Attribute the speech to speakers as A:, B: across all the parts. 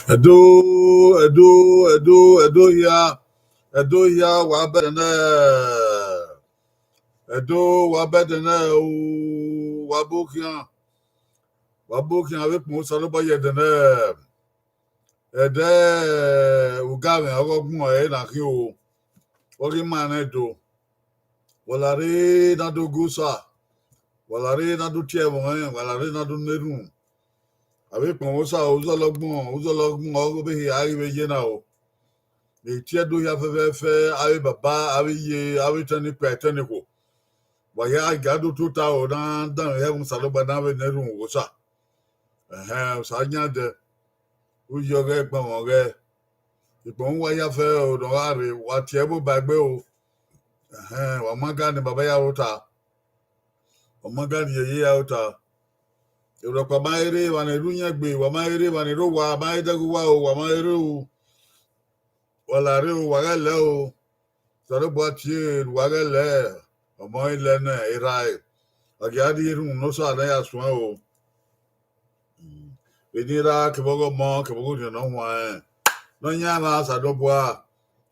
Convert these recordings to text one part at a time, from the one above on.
A: Edo ya wabedene wabukian avec mon saloba yedene ede ugame ogogun e na ki o ori mane do walare na do gusa walare na do tievo walare na do neru avec mon sa uzologun ogo be aribe yena o e tie do ya fe ari baba ari ye ari tani petani ko waya gado tuta o dan he un saloba na be neru gusa sanya de uyoge gbon re ìbọn wáyà fẹ́ ọ̀dọ̀ wa rè wà tiẹ̀ bó bá gbé o wà má gánì bàbá yà ó ta wà má gánì yẹyẹ yà ó ta ìrọ̀pọ̀ má eré wà ní ìlú yẹn gbé wà má eré wà ní ìlú wà má ẹ̀dẹ́gun wà o wà má eré o wà láàrin o wà rẹ̀ lẹ́ o sọ̀rọ̀ bọ́ tiẹ̀ wà rẹ̀ lẹ́ ọmọ ilẹ̀ náà ìra ẹ̀ ọ̀gẹ̀ adé irun ló sọ àná yà sùn o ìnira kìbọ́gọ́ mọ́ kìbọ́gọ́ jọ̀nà wọn ẹ̀ lọ́nyà náà sàdọ́bọ̀ à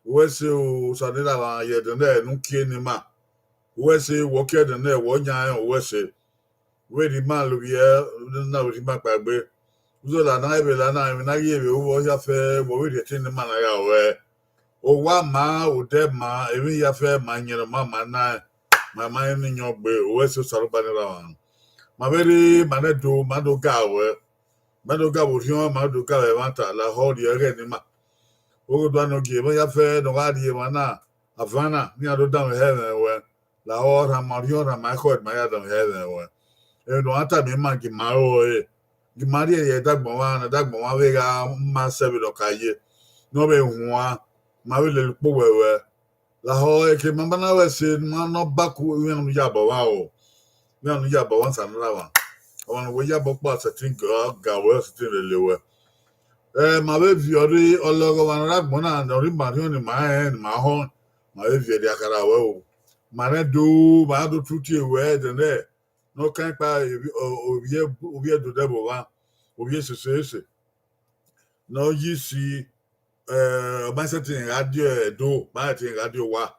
A: wese o sadela ba yedene nu kieni ma wese wo kedene wo nyan o wese we di ma lu ye na we di ma pagbe uzo la na ebe la na ye be wo ya fe wo we di tin ma na ya we o wa ma o de ma emi ya fe ma nyere ma na ma ni nyogbe o wese saruba ni la wan ma beri ma ne do ma do ga we ma do ga wo hion ma do ga we ma ta la ho di ere ni ma o do no ge mo ya fe no ga di mana avana ni ado down heaven we la ora mario na ma ko ma ya down heaven we e no ata mi ma gi ma o e gi ma ri e dagbon wa we ga ma se bi lo ka ye no be huwa ma we le po we la ho e ke ma na we se ma no ba ku we no ya bo wa o we no ya bo wa san la wa o no we ya bo pa se tin ga we se tin le we ma be viori ologo wanara gbona ndori marion ni ma ho ma be viori akara we o ma ne do ma do tuti we de ne no kan pa obiye do debo wa obiye sese no yisi ba setin radio do ba tin radio wa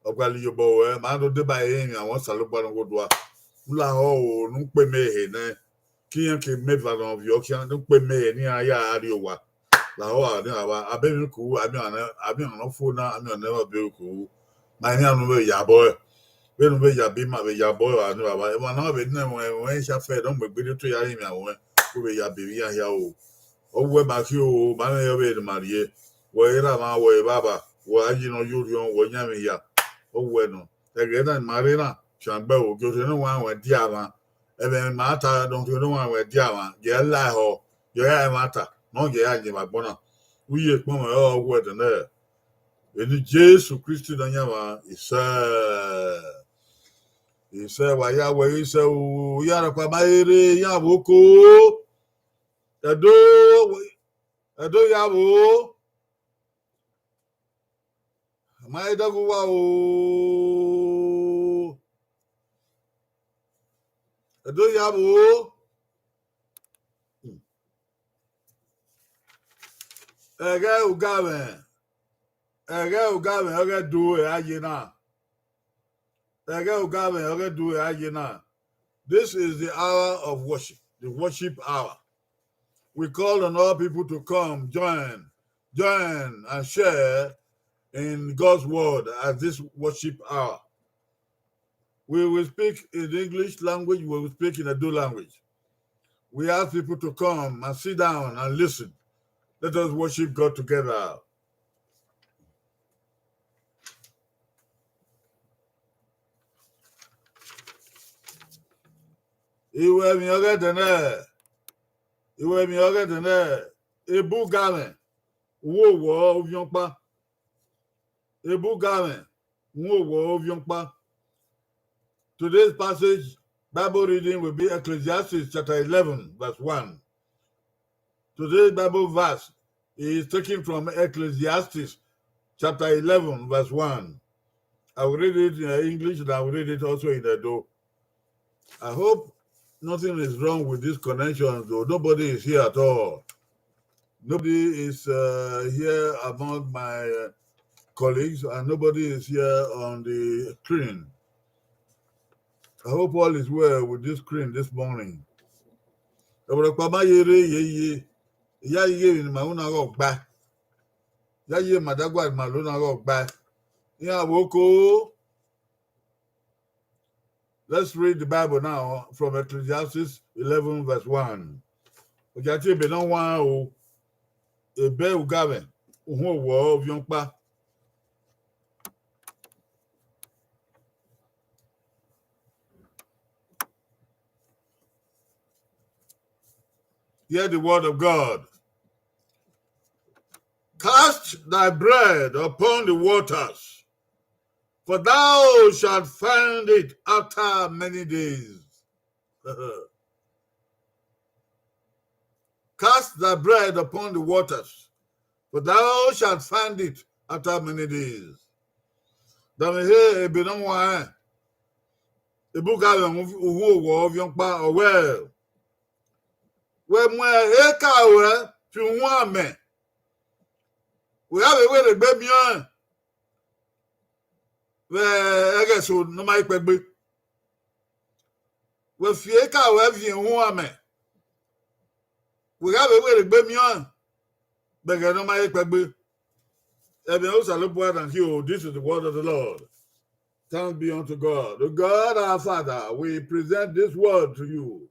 A: ogbali yobo we ma do de ba yin awon salogbo no godwa ula ho nu pe me he ne kiyan ke me va no vio kiyan nu pe me ni aya radio wa la ho ani aba abemi ku abi ona fo na ami ona ba be ku ma ni anu be ya boy be nu be ya bi ma be ya boy ani aba e ma na be na we sha fe don gbe gbe to ya yin mi awon ku be ya be ya ya o we ma ki o ma na yo be ma rie we ra ma we baba we aji no yuri on we nya mi ya o we no e ge na ma re na changbe o go no wa we di ama e be ma ta don to no wa we di ama ye la ho ye ya ma ta no ge ya je ma gbona uye pon o wo de na eni Jesu Christ na nya wa ise wa ya we ise o ya ra pa ma ere ya boko edo ya bo ma eda go wa o edo ya bo ege ugame oge do e aye na this is the hour of worship, the worship hour. We call on all people to come join and share in God's word at this worship hour. We will speak in English language, we will speak in Edo language. We ask people to come and sit down and listen. Let us worship God together. Iwe mi oge dene ebu game wo wo ovion ebu game wo wo ovion. Today's passage Bible reading will be Ecclesiastes chapter 11 verse 1. Today's Bible verse is taken from Ecclesiastes chapter 11 verse 1. I will read it in English and I will read it also in Edo. I hope nothing is wrong with this connection, though nobody is here at all. Nobody is here among my colleagues, and nobody is here on the screen. I hope all is well with this screen this morning. Let's read the Bible now from Ecclesiastes 11 verse 1. Hear the word of God. Cast thy bread upon the waters, for thou shalt find it after many days. Cast thy bread upon the waters, for thou shalt find it after many days. Well. We have a way to be beyond. I guess so. No, my baby. We fear cow have you woman. We have a way to be beyond. But I know my baby. This is the word of the Lord. Thanks be unto God. The God our Father, we present this word to you,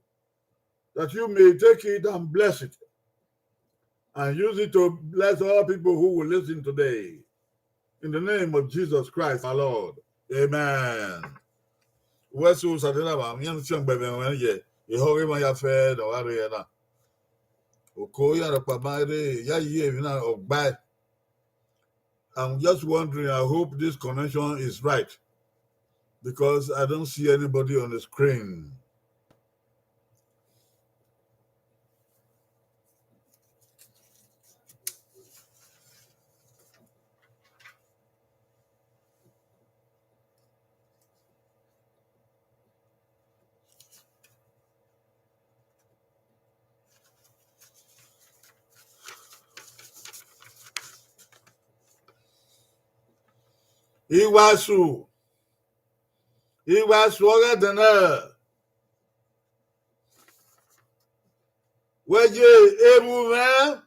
A: that you may take it and bless it, and use it to bless all people who will listen today. In the name of Jesus Christ, our Lord. Amen. I'm just wondering, I hope this connection is right, because I don't see anybody on the screen. Iwasu Ogadana. Weje ebume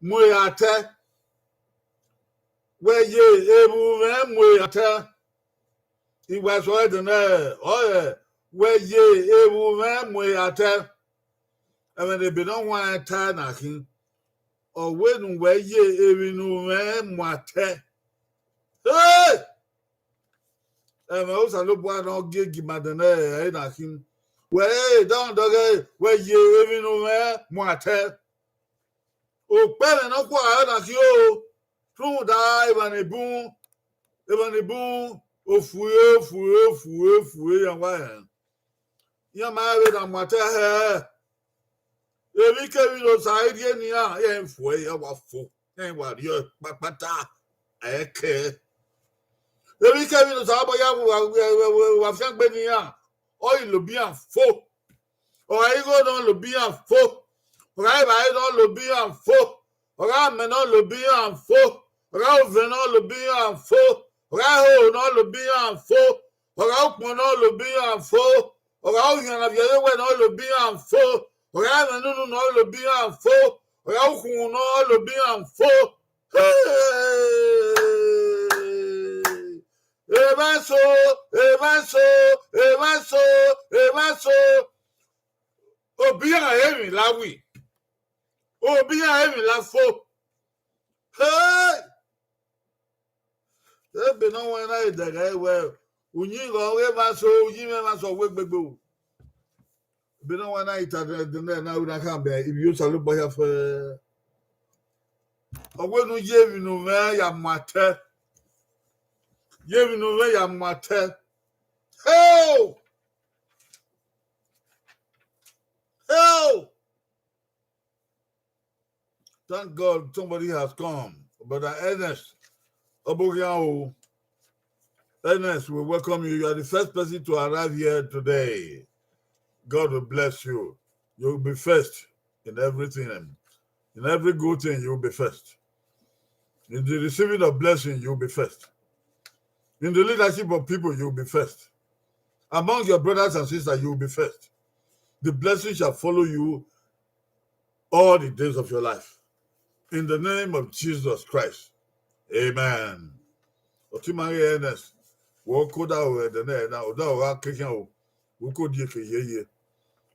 A: muyate. Weje ebume muyate. Iwasu Ogadana. Oye. Weje ebume muyate. I mean, they be don't want to turn again. Or when weje ebume muyate. Hey! I also look one on gig madane. I him. Well, don't dog. Where you even know more tell. Oh, pele no kwa na kio. True die when a boom. Even a boom. Oh, fuye, and why? You're married and what hair. Every came in outside here near and for a waffle. And what you're pata. I care. Every came in outside by was young Benny. Oil will be a foe. Or I go down to be a foe. Or I don't be a foe. Or I may not be a foe. Or I will not be a foe. Or I will not be a foe. Or I will not be a foe. Or I can have the other way not be a foe. Or I will not be a foe. Or I will not be a foe. Evanso. Obi a emi lawi. Obi a emi la fo. Hey! Ebe no when I daga well. Unyi go we ma so, unyi me ma so we gbegbo. Ebe no when I ta de na we na kan be if you salu boy of Owe no ye mi no me ya mate. Ye mi no me ya mate. Oh! Oh! Thank God somebody has come. But Ernest Obogiao, Ernest, we welcome you. You are the first person to arrive here today. God will bless you. You'll be first in everything. In every good thing, you'll be first. In the receiving of blessing, you'll be first. In the leadership of people, you'll be first. Among your brothers and sisters, you'll be first. The blessing shall follow you all the days of your life. In the name of Jesus Christ. Amen. Otimari Ernest. Wokoda o de na na oda o akekan o. Wokodi eke yeye.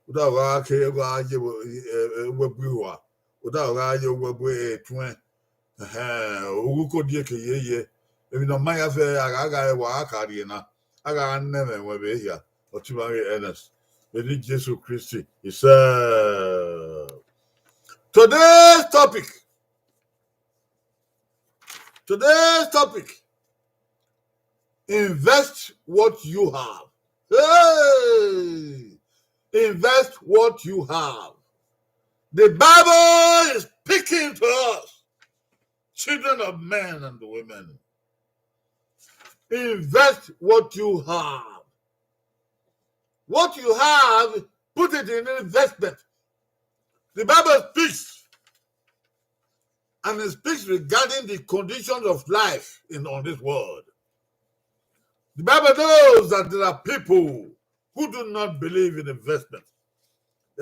A: Oda o ake ego aje webu wa. Oda o aje webu etwen. Wokodi eke yeye. Ebi no maya fe aga wa akari na. Aga neme webe here. Otimari Ernest. Edi Jesus Christ. He said. Today's topic. Invest what you have. Hey! Invest what you have. The Bible is speaking to us, children of men and women. Invest what you have. What you have, put it in investment. The Bible speaks, and it speaks regarding the conditions of life on this world. The Bible knows that there are people who do not believe in investment.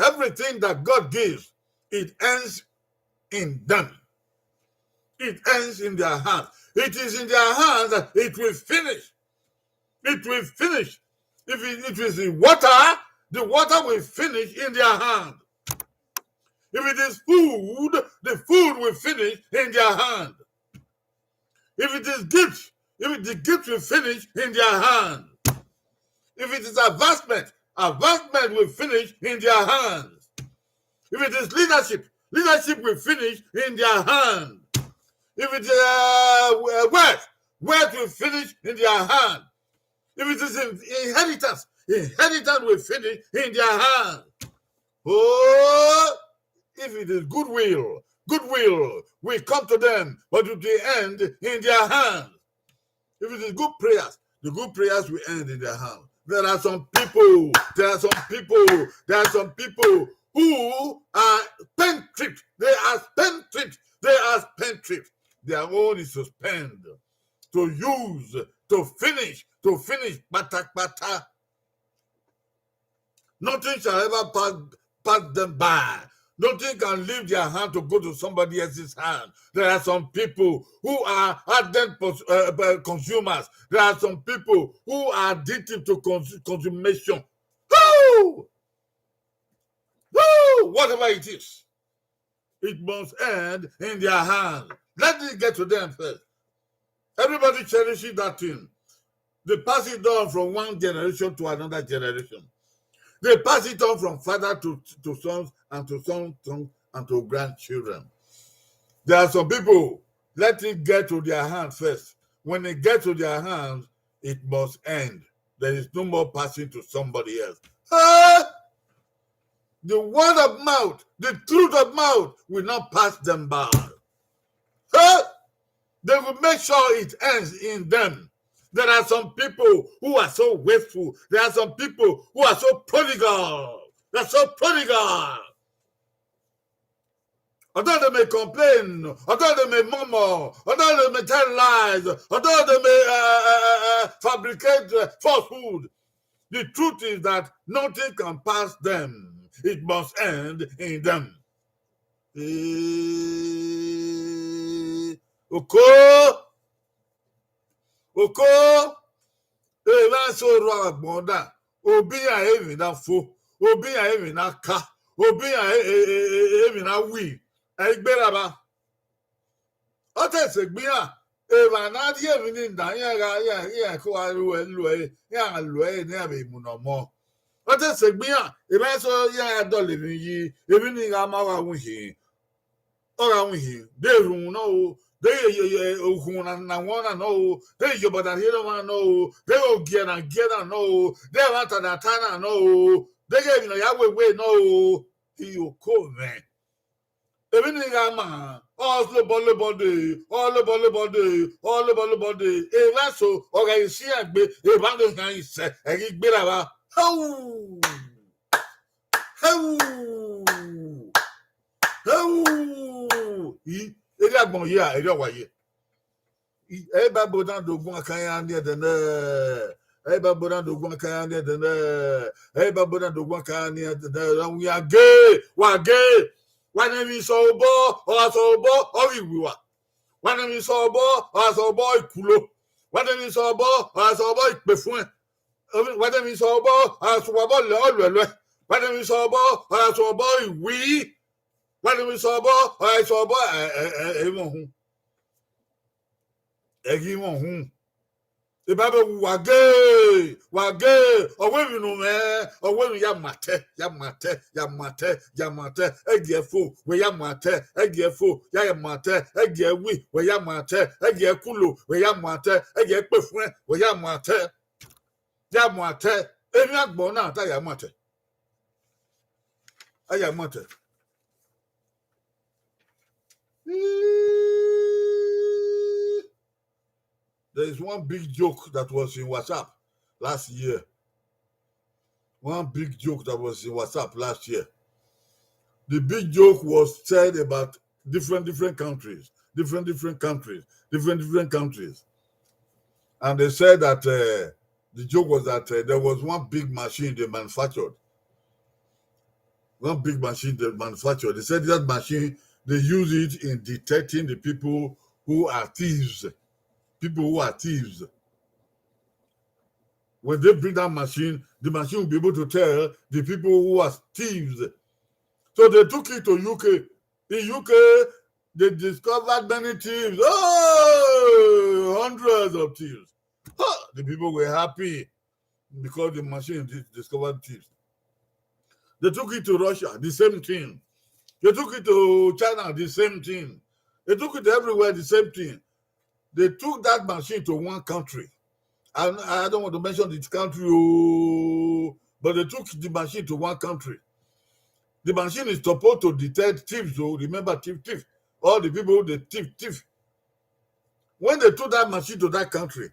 A: Everything that God gives, it ends in them. It ends in their hands. It is in their hands that it will finish. It will finish. If it is in water, the water will finish in their hand. If it is food, the food will finish in their hand. If it is gift, the gift will finish in their hand. If it is advancement will finish in their hands. If it is leadership will finish in their hand. If it is wealth will finish in their hand. If it is inheritance will finish in their hand. Oh, if it is goodwill will come to them, but it will end in their hands. If it is good prayers, the good prayers will end in their hands. There are some people who are spendthrift. They are spendthrift. Their own is to spend, to use, to finish, bata. Nothing shall ever pass them by. Nothing can leave their hand to go to somebody else's hand. There are some people who are ardent consumers. There are some people who are addicted to consummation. Whatever it is, it must end in their hand. Let it get to them first. Everybody cherishes that thing. They pass it on from one generation to another generation. They pass it on from father to sons and to sons and to grandchildren. There are some people, let it get to their hands first. When it gets to their hands, it must end. There is no more passing to somebody else. The word of mouth, the truth of mouth will not pass them by. They will make sure it ends in them. There are some people who are so wasteful. There are some people who are so prodigal. They're so prodigal. Although they may complain, although they may murmur, although they may tell lies, although they may fabricate falsehood, the truth is that nothing can pass them. It must end in them. Oko, eva so ro agbonda, obi ya evi na fo, obi ya evi na ka, obi ya evi na wi, egbera ba. O te se gbiyan, eva na di evi ni nda ya ko aru elu ya lu ni abi imunomo. O te se gbiyan, eva so ya do le mi yi, evi ni ga ma wa wun hin, de run na o. They na wanna know. They you but I don't know. They will get no. They want to Natana no. They gave you Yahweh no. You call man. Everything man. All the body. A vaso or I see a bit. A bundle can say. I get better. How? agbon ye a ere wa ye e ba bodan dogun kan ya ni de na e ba bodan dogun kan ya ni de na e ba bodan dogun kan ya ni de na we are gay when we so bo o wi wa when we so bo ikulo when we so bo ipe fun when we so bo lo when we so bo iwi when we so bo e mo hun egi mo hun e ba be wage owe mi no me owe mi ya mate egi efo we ya mate egi efo ya mate egi ewi we ya mate egi ekulo we ya mate egi epefun we ya mate emi agbon na ta ya mate aya mate There is one big joke that was in WhatsApp last year. One big joke that was in WhatsApp last year. The big joke was said about different countries. And they said that the joke was that there was one big machine they manufactured. They said that machine, they use it in detecting the people who are thieves. When they bring that machine, the machine will be able to tell the people who are thieves. So they took it to UK. In UK, they discovered many thieves. Oh, hundreds of thieves. The people were happy because the machine discovered thieves. They took it to Russia, the same thing. They took it to China, the same thing. They took it everywhere, the same thing. They took that machine to one country. I don't want to mention the country, but they took the machine to one country. The machine is supposed to detect thieves. So remember, thief. All the people, they thief. When they took that machine to that country,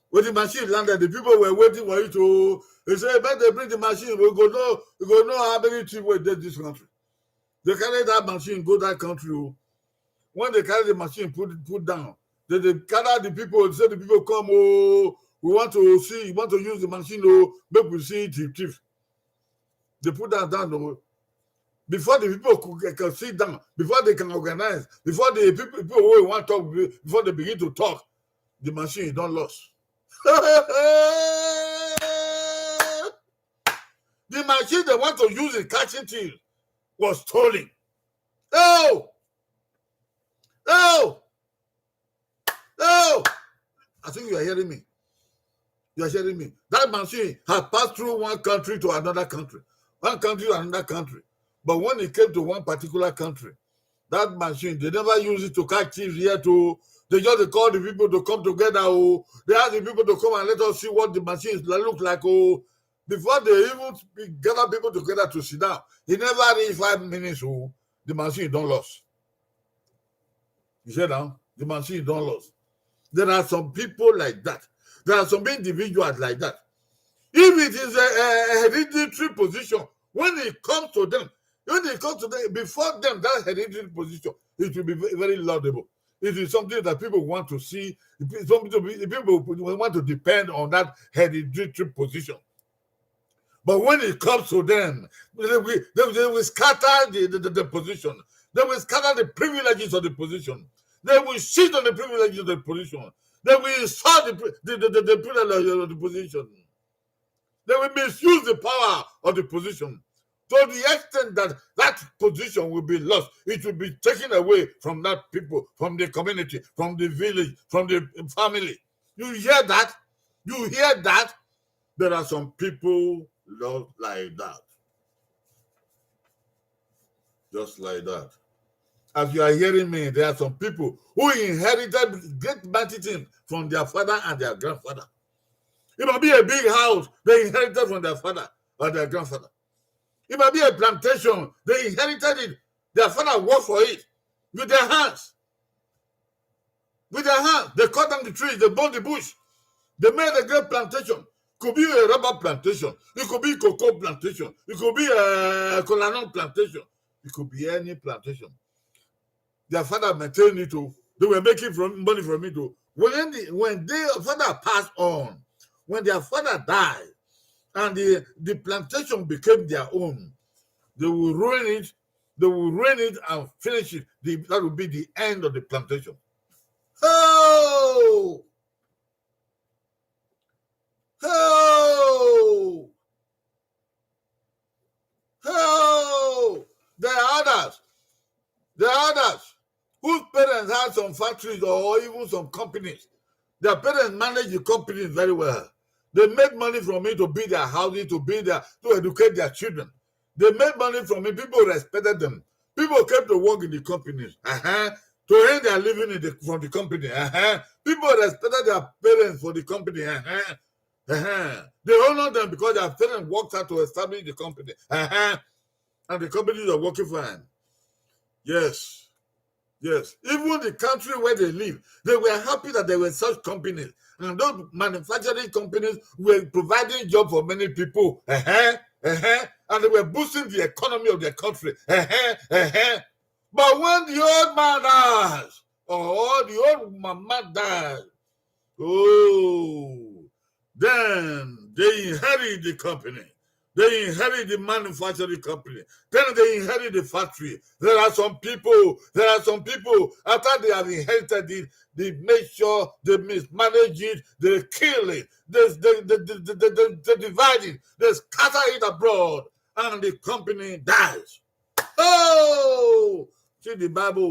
A: when the machine landed, the people were waiting for it to. They said, "When they bring the machine, we go know how many thieves were in this country." They carry that machine, go that country. When they carry the machine, put down. They gather the people, say the people come, we want to use the machine, make we see thief. They put that down, before the people can sit down, before they can organize, before the people who want to talk, before they begin to talk, the machine is done lost. The machine they want to use in catching thieves was stolen. I think you are hearing me. That machine had passed through one country to another country. But when it came to one particular country, that machine, they never use it to catch thieves here they just call the people to come together. They ask the people to come and let us see what the machines look like. Before they even gather people together to sit down, it never reached 5 minutes. The machine don't lost. You see now? The machine don't lost. There are some people like that. There are some individuals like that. If it is a hereditary position, when it comes to them, before them, that hereditary position, it will be very laudable. It is something that people want to see. People want to depend on that hereditary position. But when it comes to them, they will scatter the position. They will scatter the privileges of the position. They will sit on the privileges of the position. They will insult the privilege of the position. They will misuse the power of the position. To the extent that that position will be lost, it will be taken away from that people, from the community, from the village, from the family. You hear that? There are some people like that. Just like that. As you are hearing me, there are some people who inherited great mighty things from their father and their grandfather. It might be a big house they inherited from their father or their grandfather. It might be a plantation they inherited it. Their father worked for it with their hands. They cut down the trees, they burned the bush. They made a great plantation. It could be a rubber plantation. It could be a cocoa plantation. It could be a kola nut plantation. It could be any plantation. Their father maintained it. They were making money from it. When their father passed on, when their father died, and the plantation became their own, they will ruin it. They will ruin it and finish it. That will be the end of the plantation. Oh! Oh! Oh! There are others. Whose parents had some factories or even some companies. Their parents managed the companies very well. They made money from it to build their houses, to educate their children. They made money from it. People respected them. People came to work in the companies. To earn their living from the company. People respected their parents for the company. They honored them because their parents worked hard to establish the company. And the companies are working fine. Yes. Even the country where they live, they were happy that there were such companies. And those manufacturing companies were providing jobs for many people. And they were boosting the economy of their country. But when the old man dies, or the old mama dies, then they inherit the company. They inherit the manufacturing company. Then they inherit the factory. There are some people, after they have inherited it, they make sure they mismanage it, they kill it, they divide it, they scatter it abroad, and the company dies. Oh! See the Bible.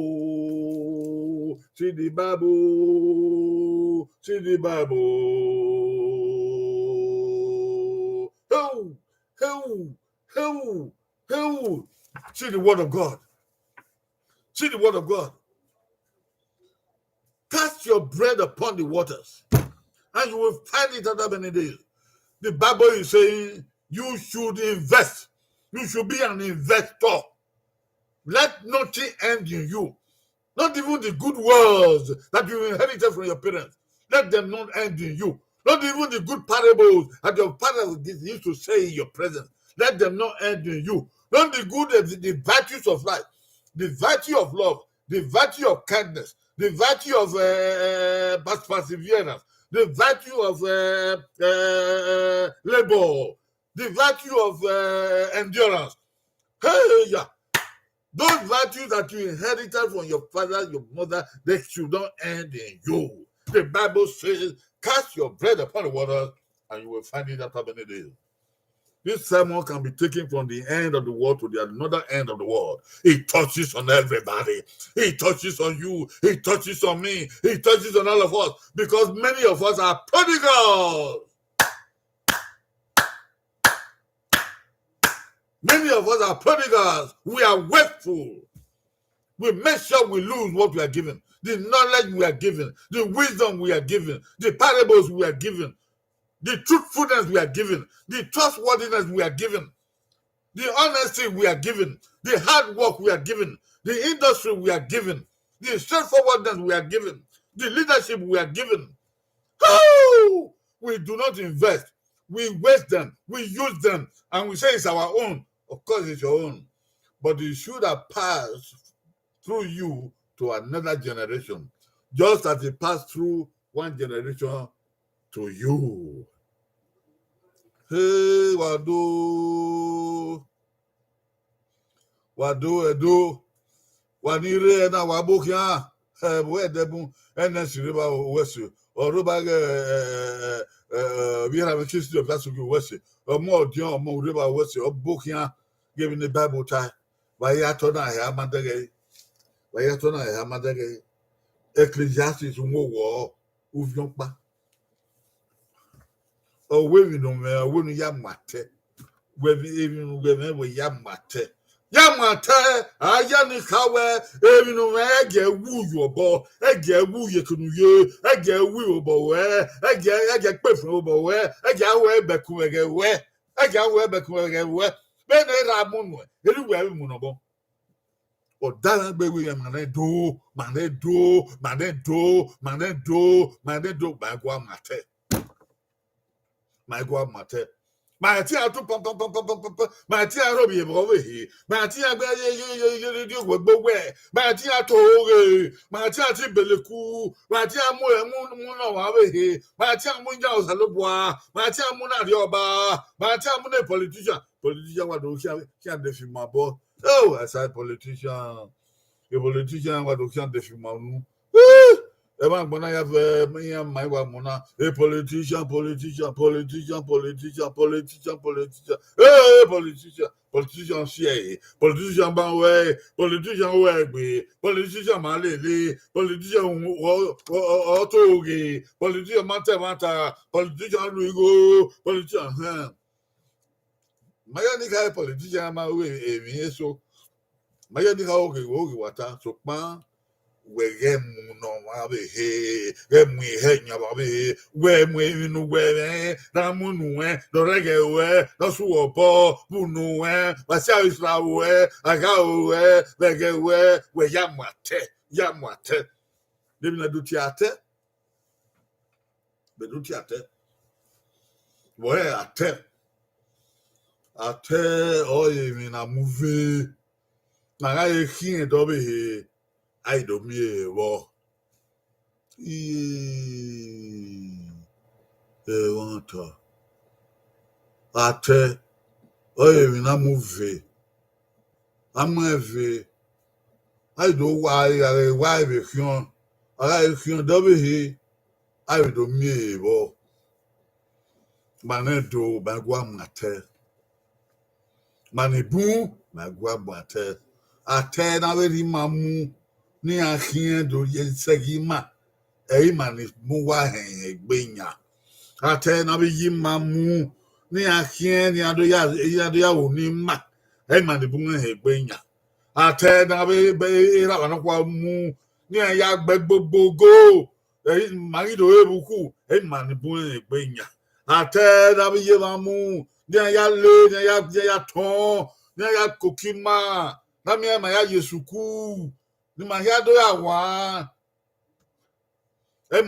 A: See the Bible. See the Bible. Oh! See the word of God. See the word of God. Cast your bread upon the waters, and you will find it after many days. The Bible is saying you should invest. You should be an investor. Let nothing end in you. Not even the good words that you inherited from your parents. Let them not end in you. Not even the good parables that your father used to say in your presence. Let them not end in you. Not the good, the virtues of life, the virtue of love, the virtue of kindness, the virtue of perseverance, the virtue of labor, the virtue of endurance. Hey, yeah. Those virtues that you inherited from your father, your mother, they should not end in you. The Bible says, cast your bread upon the waters, and you will find it after many days. This sermon can be taken from the end of the world to the another end of the world. It touches on everybody. It touches on you. It touches on me. It touches on all of us, because many of us are prodigals. Many of us are prodigals. We are wasteful. We make sure we lose what we are given. The knowledge we are given, the wisdom we are given, the parables we are given, the truthfulness we are given, the trustworthiness we are given, the honesty we are given, the hard work we are given, the industry we are given, the straightforwardness we are given, the leadership we are given. Oh! We do not invest. We waste them. We use them. And we say it's our own. Of course, it's your own. But it should have passed through you to another generation, just as it passed through one generation to you. Hey, Wado, Edo, Wanire na Wabokia, where Debu, and then River West, or Ruba, we have a history of Lasuki West, or more John, or more River West, or Bokia, giving the Bible time. Wayatona Hamadege, Ecclesiastes, war, Uvionpa. Oh, we no man, we Yamate. We even we Yamate. Yamate, Ayanikawe, even no man, get woo your ball, I get woo you can you, I get woo boy, I get preferable boy, I get away back where, I get away back where, when they are moon, everywhere moonable. Or that baby, man, do, my Guamate. My God, Mate. Mati a to pom. Mati a robi brove. Mati a gbe. Mati a to. Mati a ti beleku. Mati a mu no wa we. Mati a mu ja osalobwa. Mati a mu na rioba. Mati a mu ne politician. Politician wa do can defi mabo. Oh, I say politician. A politician wa do can defi manu. Eman bona ya my wa mona a politician. Hey, politician share, politician banwe, politician wegbe, politician malele, politician otoge, politician mata, politician luigo, politician maya ni ka politician ma we emi so maya ni ka oge wata so pa wegemu no wabe he gemu he nyababe he wemu inu weme na munu we dorege we dosu obo bunu we basa isra we aga we lege we yamate debi na duti ate be duti ate we ate oye mi na move na ga ekin dobe he I do me wo. Want to. Ate. Oye, we na move. I'm moving. I do why we can. I can double he. I do me wo. Manedo, bagua mate. Manebu, bagua mate. Ate na very mamu. Ni ahien do yensegima mani muwa hen egbenya ate na be yima mu ni ahien ni ado ya oni ma mani bunga hen egbenya ate na be era wana kwa mu ni ya gbogbogo mari do ebuku mani bunga hen egbenya ate na be yima mu ni ya le ni ya ton ni ya kokima na mi ma ya yesuku ni mahia do ya wa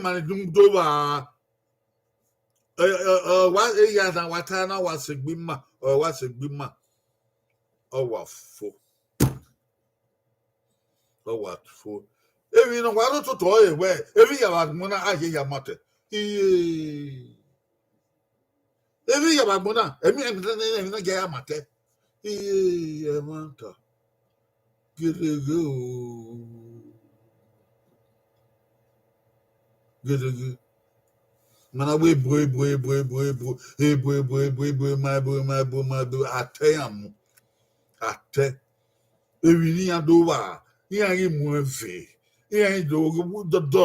A: mani dum do ba wa ya na wata na wasegbima owafo evi no wa to to e we evi ya wa mo na aye ya mate evi ya wa mo na emi na ge ya mate e mata Gede. Mana we boy, my boy, ate. Ewi ni adowa, ni ari mu efe. Ni ari do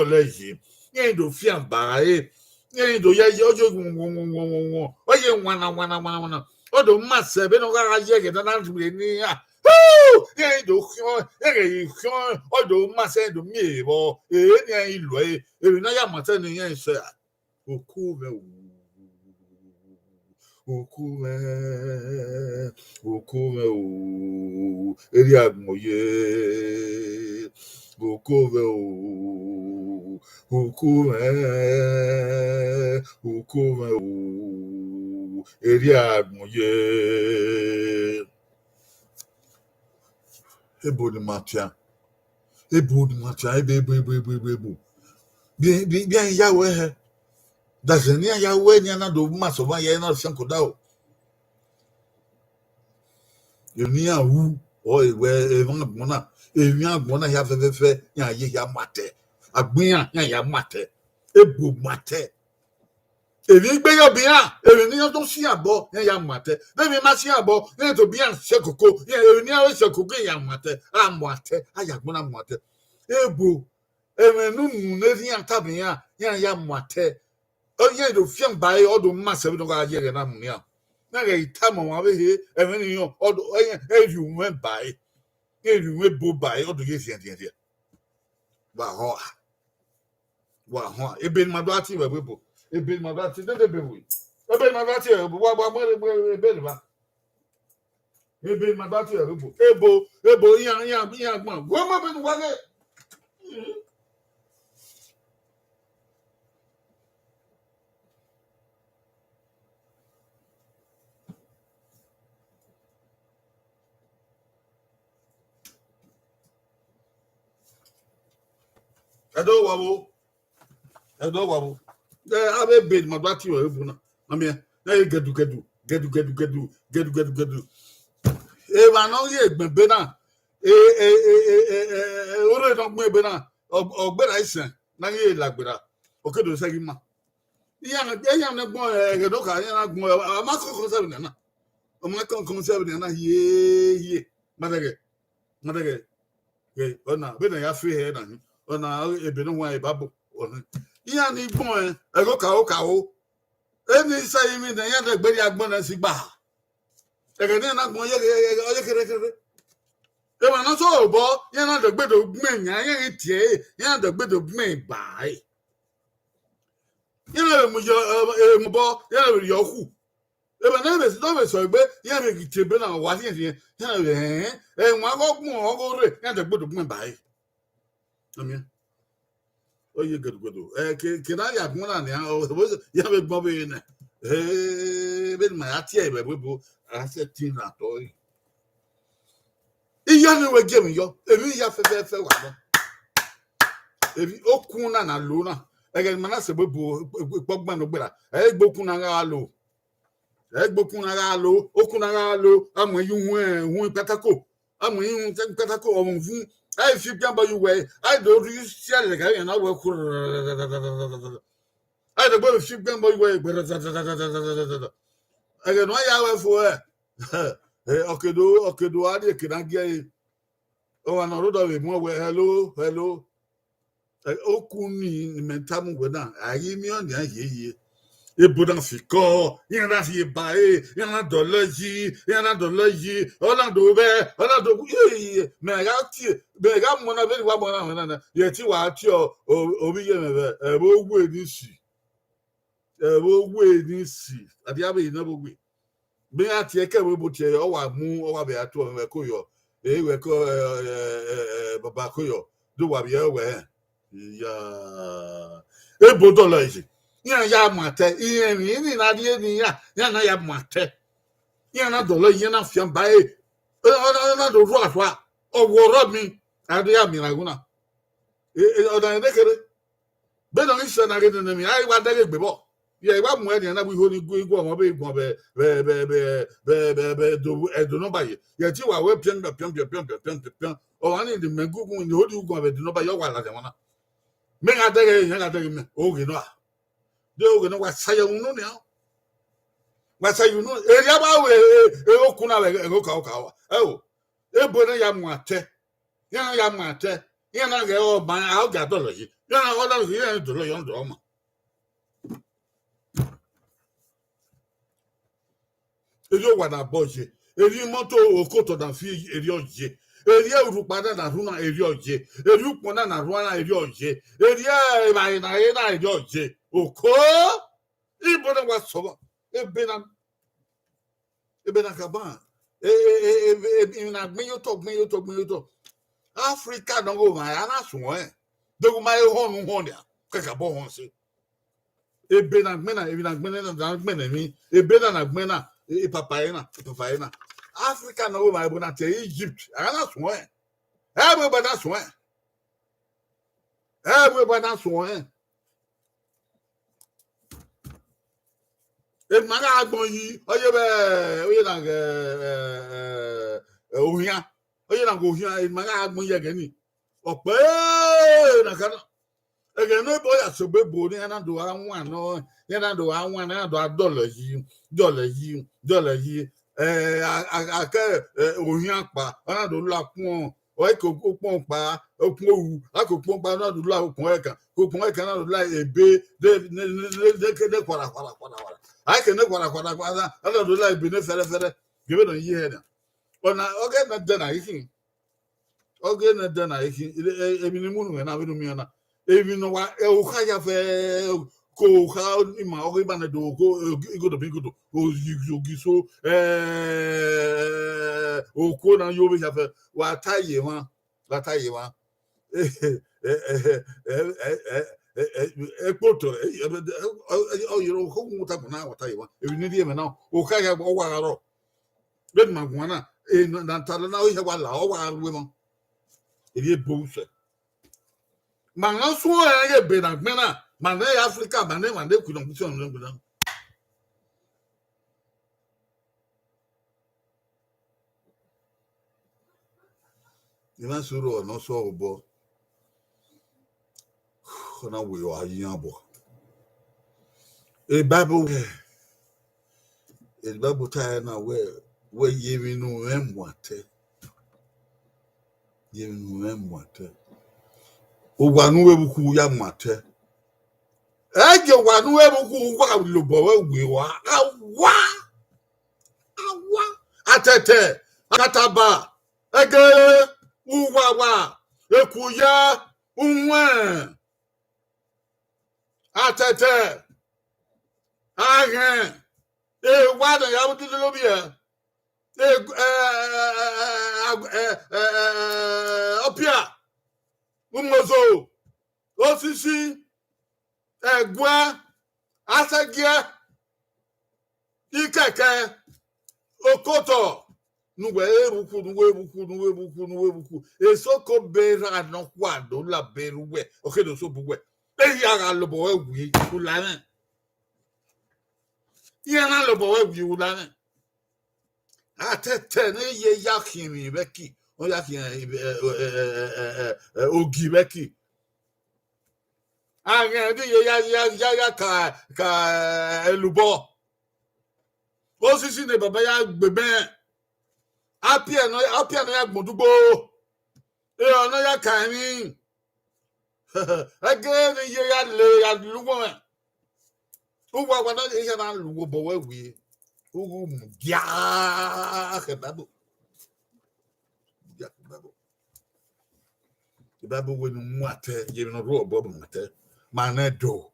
A: leji. Ni ari do fian bae. Ni ari do ya ojo won. Oye wana. Odo mase be no ga ye ke na ni ya. Ni do kyon, kyon, odo mase do mi bo. Ni ari lo ewi na ya mate ni yen se. Okume eri agmoye okume eri agmoye ebo ni matia ebo bien yawe Dazenia ya we ni na do maso ba ya na sanko da o. Yoni awu o ewe ewi agbona ya fefefe ya ye ya mate. Agbin ya mate. Ebu mate. Evi gbe yo bia, evi ni to si abo ya mate. Na mi ma si abo, ni to bia se koko, evi ni awe se koko ya mate. A mate, aya gbona mate. Ebu emenu ne ri antabia ya mate. Oye do fiam bae odo massa no ga ye na munia na ga itama wa be he eveni yo odo oye eju we bae eju we bo bae odo ye fian tie wa ho ebe ma do ati we bo ebe ma do ati de be we ebe ma do ati we bo wa mo ebe ba ebe ma do ati we bo ebo yan gbon wo mo be nu wa ge Edo wabo. Abe bed madati o ebuna. Amia. Na gedu. Eba no ye gbebe na. Ore no gbebe na. Ogbera isen. Na ye lagbera. Okedo segi ma. Iya na gbon egedo ka ya na gbon amako concept na. Amako concept na ye. Madage. Ona be na ya free here na. Ona ebe no wa ebabo. Iya ni gbon ego ka o. Eni say mi na ya de gberi agbon na sigba. Egede na gbon ye kere. E ma na so obo ya na de gbedo gbin yan ye tie ya de gbedo gbin bai. Ya na mu bo ya na yo ku. E ma na be so gbe ya be kitebe na wa tie ya na nwa go gbon ogo re ya de gbedo gbin bai. Amen. Oye gedo. Kina ya gbon na ya be gbon be na. Be ma atie be bo asetin na to. Iya ni we game yo. Ebi ya fe wa no. Ebi okun na lo na. Ege mana se bo pogban no gbera. Gbokun na ga lo. Gbokun na ga lo, okun na ga lo, amon yu hu patako. Amon yu patako o mo fun. Ai fi gamba yu we. Ai do ri sia le ga na we ku. Ai do bo fi gamba yu we. Ege no ya we fo okedo ade kinage o ana rodo we mo we hello okuni mentamu we na ayi mi on ya ye ebodan fiko yin ra fi bae yin na doloji olando me ga mo na be wa mo na ye ti wa ti obi ye me be ebo gwe ni si adi abe ina bo gwe be ati eke we bo tie o wa be ato we ko yo we ko baba ko yo do wa be we ya e bodo la iji ya mate ihe ni na die ni ya na ya mate ya na do lo yin na fian ba na do ru afwa o woro mi ade ya mi laguna o da ne kere be no ise na ge ni mi ai wa de gbe bo ye wa mu e na bu ho ni gu omo be gbon be do no ba ye ti wa we pian o wa ni de megugun ni ho di gu be do no ba yo wa la de wona me ga de me o ge no a de o ge no wa sa ye unu ni a wa sa yu no e ya ba we okun na we go ka wa e bo na ya mu ate ya na ge o ba a o ga do lo yi ya na o la yi ya do lo yo ndo ma ejo wa na boje eri moto okoto da fi eri oje eri urupada na runa eri oje eri upona na runa eri oje eri ba na eri oje oko ibo na wa so ebe na kaba na gbeyo to Africa no go ma na so dogo ma hon ya kaka bo hon se ebe na gbe na mi ebe na gbe na papaina Africa no ma bo na te Egypt ana so everybody so e ma ga gbon yi oye na ohia oye na go ohia e ma ga gbon ye gani ope na kana ege no bo ya so be bo ni na do anwan no na do anwan na do dollar yi aka ohia pa na do la kun o e ko pon pa okun owu akopon pa na do la okun e kan na do la ebe de kwara I can never kwara na do la ebe ne fere give it on yi head ona oge na de na ikin ebi ni munu na we no mi na ebi no wa o ka ya fe ko ka ni ma o ba na do go go do o so o ko na yo be ya fe wa taye wa poto o yoro ko mu ta na wa taye wa ebi ni die me na o ka ya o wa ro be ma gwana na ta na o ya wa la o wa we mo ebi bo se Maintenant, soit il y a Bénin, maintenant, Africa, maintenant, qui n'ont plus de il va sur le non soit au bord. On a vu à y en bas. Et Babou, taille na where you know him what. You know him what. Owanuwe buku ya mate. Eje wanuwe buku wa lobo we wa. Awa. Atete. Akataba. Ege. Uwawa. Ekuya. Unwe. Atete. Agen. Wada ya wuti lobi ya. Opia. Umozo. Osisi. Egwe. Asagie. Ikeke. Okoto. Nuwe buku. Esoko bera no kwado la beruwe. Oke do so buwe. Eyara lobo wi ulane. Yana lobo wi ulane. Atete ne ye yakimi beki. O yakimi ogi beki. Agadi ya ka elubo. Osisi ne baba ya gbebe. Apia no ya gbodugbo. E ona ya kani. Agadi ya le ya luwo. Uwa wana ya na luwo bo we. Ugu gya kebabu. Kebabu we no mwate ye no ro bo mwate. Manedo.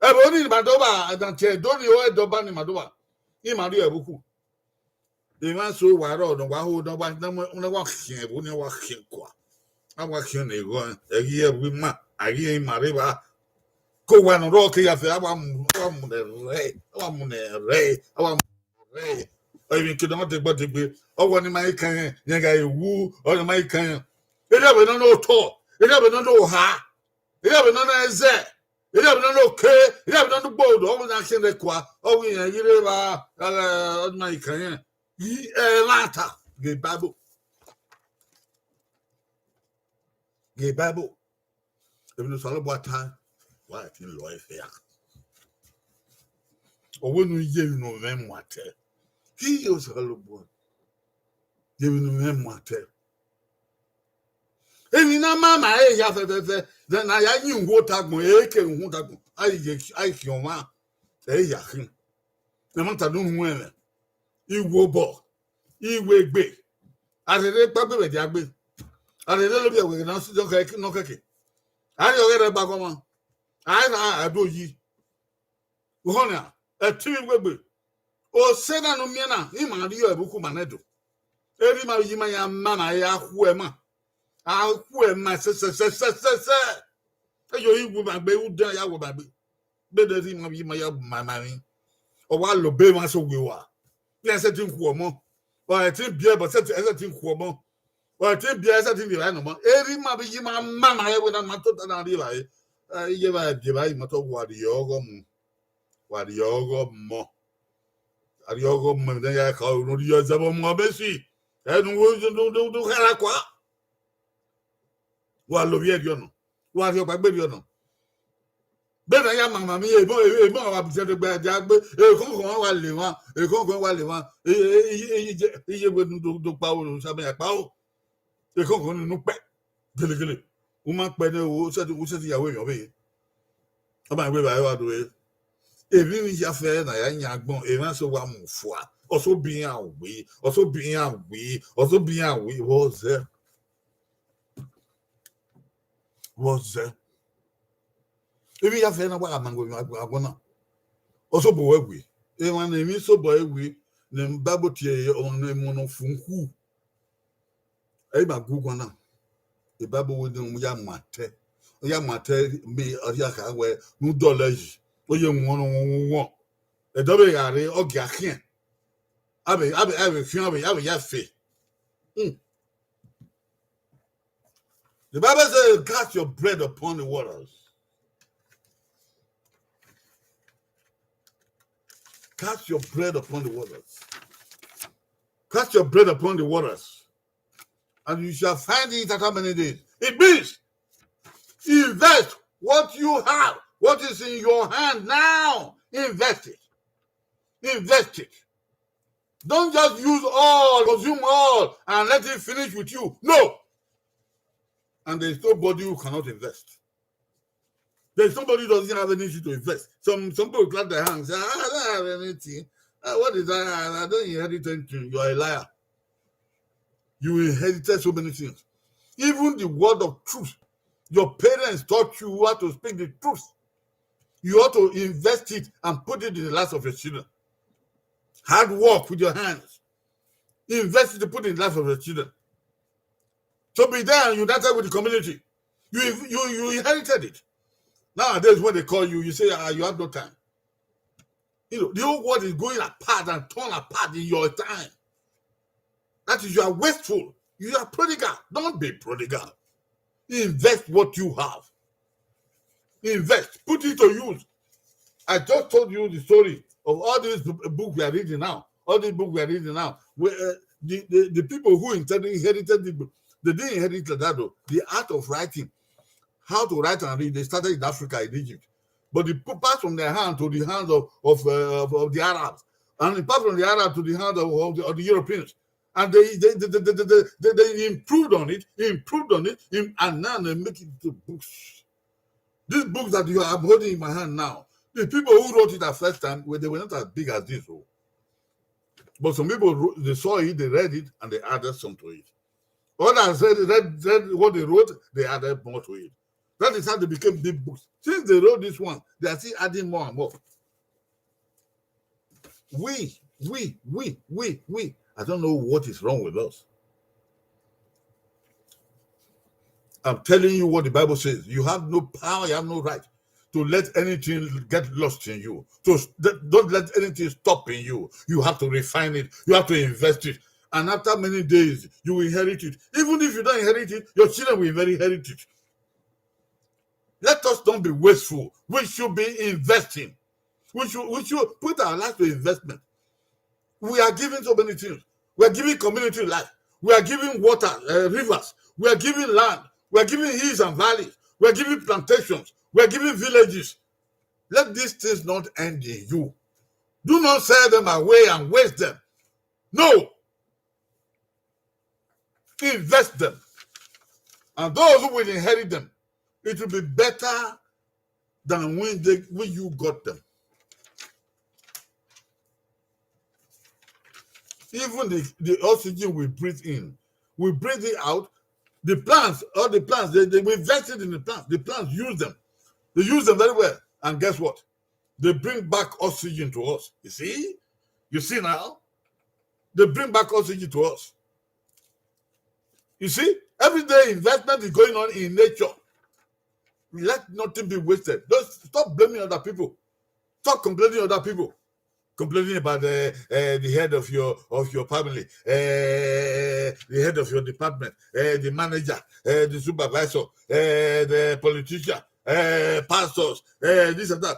A: Ebo ni madoba danche do ni o edoba ni madoba. I mari ebuku. E ma so waro no wa ho no wa na wa hien bo ni wa hien kwa. Awa hien ne go egi ebu ma agi mari ba. Ko wa no ro ke ya fe awa mu re. O bi kido de gbe. O wo ni mai kan yen ga ewu, o ni mai kan. E de be no to. E de be no ha. E de be no eze. Ele abna no ke, ele abna no bodo, o na kende kwa, o wi yan yire ba, o na ikan yi lata, ge babo. E bi no sala boata, wa ti lo e fe ya. O wo no ye no memwate. Ki yo sala bo. Ye no memwate. Emi na mama ya fe na ya yin wo tagbon eke hun tagbon ai ki on ma ya kin na mo ta dun hu ele iwo bo iwe gbe arere pa gbe di agbe arere lo bi ewe na si jo ke no keke ari ore ba ko mo ai na ado yi wo na e ti gbegbe o se na no mi na i ma ri yo ebuku manedo eri ma yi ma ya mama ya hu e ma aku e ma se eyo igwu magbe udan ya wo magbe bede ti mo yi ma ya mama mi o wa lo be ma so we wa bi ese tin ku omo o ti bi e bo se tin ku omo o ti bi ese tin bi ba no mo eri ma bi yi ma mama ya we na ma to na ri ba ye ba je ba mo to wa ri ogo mo ari ogo mo den ya ka o ri yo zabo mo be si enu wo do kara kwa wa lo bi e di ono wa fi opagbe bi ono be na ya mama mi e mo wa bi se de gba ja gbe e kon wa le wan iye gbe do pa o sa me pa o e kon nu pe gele o ma pe ne o se ti yawo eyan be o ma gbe ba wa do e bi mi ya fe na ya nya gbon e ma so wa mu fua o so bi an we was there. If you have any way, I'm going to also bo egwe. E wan na mi so bo egwe na mbabo tie on na mo no funku. E ba gugu na. E babo wo de ya mate. O ya mate me o ya ka we nu dollar yi. O ye won won. E do be yare o gi akien. Abe fian abe ya fe. The Bible says, cast your bread upon the waters. Cast your bread upon the waters. Cast your bread upon the waters. And you shall find it after many days. It means invest what you have, what is in your hand now. Invest it. Invest it. Don't just use all, consume all, and let it finish with you. No. And there's nobody who cannot invest. There's somebody who doesn't have anything to invest. Some people clap their hands and say, I don't have anything. What is that? I don't inherit anything. You are a liar. You inherited so many things. Even the word of truth. Your parents taught you how to speak the truth. You ought to invest it and put it in the lives of your children. Hard work with your hands. Invest it to put it in the lives of your children. So be there and united with the community. You inherited it. Nowadays, when they call you, you say, you have no time. The whole world is going apart and torn apart in your time. That is, you are wasteful. You are prodigal. Don't be prodigal. Invest what you have. Invest. Put it to use. I just told you the story of all these books we are reading now. All these books we are reading now. Where, the people who inherited the book, they didn't inherit that though. The art of writing, how to write and read, they started in Africa, in Egypt. But they passed from their hand to the hands of the Arabs, and it passed from the Arabs to the hands of the Europeans. And they improved on it, and now they make it into books. These books that I'm holding in my hand now, the people who wrote it at first time, they were not as big as this. But some people, they saw it, they read it, and they added some to it. Others read what they wrote, they added more to it. That is how they became big books. Since they wrote this one, they are still adding more and more. We. I don't know what is wrong with us. I'm telling you what the Bible says. You have no power, you have no right to let anything get lost in you. So don't let anything stop in you. You have to refine it. You have to invest it. And after many days, you will inherit it. Even if you don't inherit it, your children will inherit it. Let us don't be wasteful. We should be investing. We should put our life to investment. We are giving so many things. We are giving community life. We are giving water, rivers. We are giving land. We are giving hills and valleys. We are giving plantations. We are giving villages. Let these things not end in you. Do not sell them away and waste them. No. Invest them. And those who will inherit them, it will be better than when you got them. Even the oxygen we breathe in, we breathe it out. The plants, all the plants, they invested in the plants. The plants use them. They use them very well. And guess what? They bring back oxygen to us. You see? You see now? They bring back oxygen to us. You see? Every day investment is going on in nature. Let nothing be wasted. Don't stop blaming other people. Stop complaining other people. Complaining about the head of your family, the head of your department, the manager, the supervisor, the politician, pastors, this and that.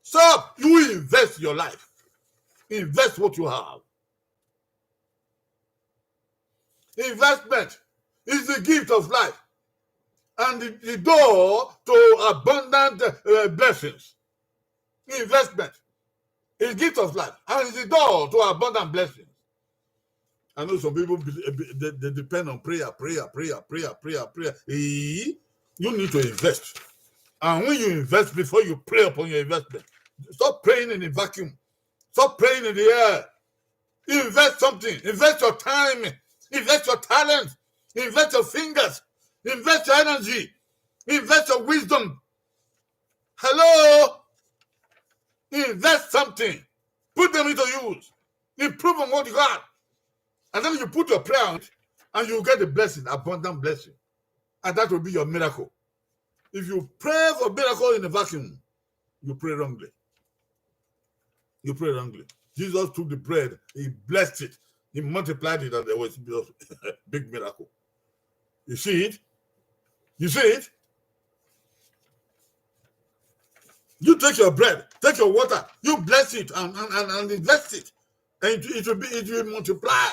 A: Stop. You invest your life. Invest what you have. Investment is the gift of life and the door to abundant blessings. Investment is the gift of life and it's the door to abundant blessings. I know some people, they depend on prayer. You need to invest. And when you invest, before you pray upon your investment, stop praying in a vacuum. Stop praying in the air. Invest something. Invest your time. Invest your talent. Invest your fingers. Invest your energy. Invest your wisdom. Hello? Invest something. Put them into use. Improve on what you got. And then you put your prayer on it, and you get the blessing, abundant blessing. And that will be your miracle. If you pray for miracle in a vacuum, you pray wrongly. You pray wrongly. Jesus took the bread, he blessed it. He multiplied it and there was a big miracle. You see it? You see it? You take your bread, take your water, you bless it and invest it. And it will multiply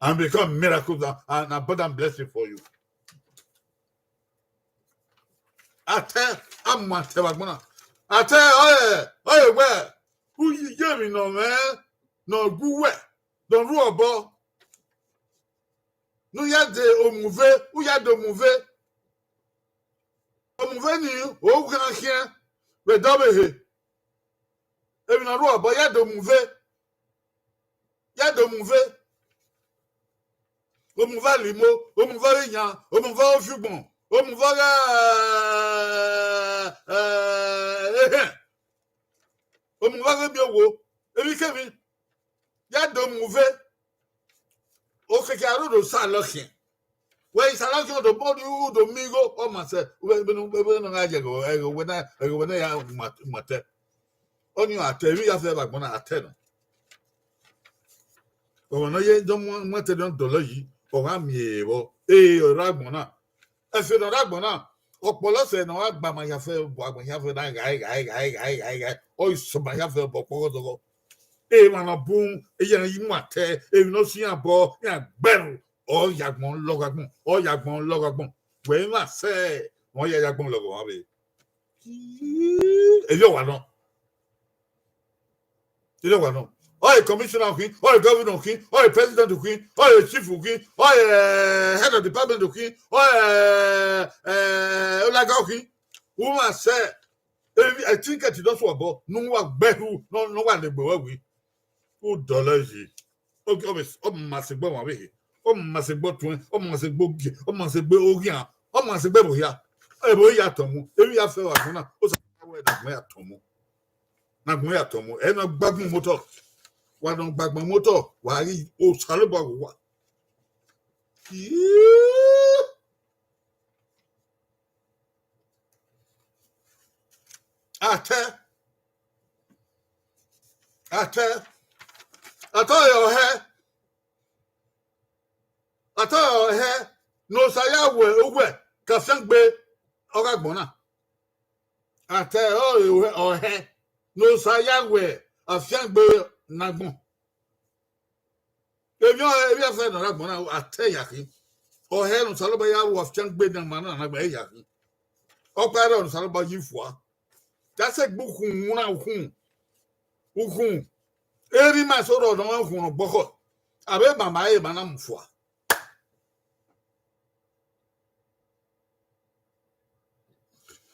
A: and become miracles and abundant blessing for you. I tell where? Who you hear me no man? No good where? Don't rule about. No ya de omuve, who ya de omuve? Omuve ni o kan hia we double he. Ebi na rule about ya de omuve. Ya de omuve. Omuva limo, omuva yan, omuva ofubon. Omuvaga omuvaga biowo ebi kemi ya do muve o kekaru do salokin we salokin do body u do migo o ma se we no ngaje go ego we na ya mate oni ateri ya fe bagbona ateno o no ye do mate don dolo yi o ga mi ewo o ragbona efe no ragbona ọpọlọ se na wa gba ma ya fe bo agbon ya fe na gai o so ma ya fe bo pogodogo e ma na bun e ye yi mu ate e no si abo ya gberu o yagbon logagbon we ma se won ye yagbon logo wa be e yo wa no or a commissioner queen, or a governor queen, or a president queen, or a chief queen, or a head of department queen, or a queen. Woman said, I think that you don't want about no one better, no one the boy. Who dollars ye? Okay, oh, massive bomb away. Oh, massive bottle, oh, massive boogie, oh, massive bogia, oh, massive bebo here. I boy atomu, every after one, oh, that may atomu. Not me atomu, and a bag motor. Why don't back my motor? Why oh Salaba what? I tell your hair. No saya we Kasangbe Oragbona. I tell your hair. No saya we Afyangbe Nagbon. If you have said Nagbona, I tell you, or hair on Salabaya was Chang Bed and Mana Nagbayaki. Or Paro on Salaba Yifwa. That's a book whom. Every man sort of the one who Boko. I bet my manam for.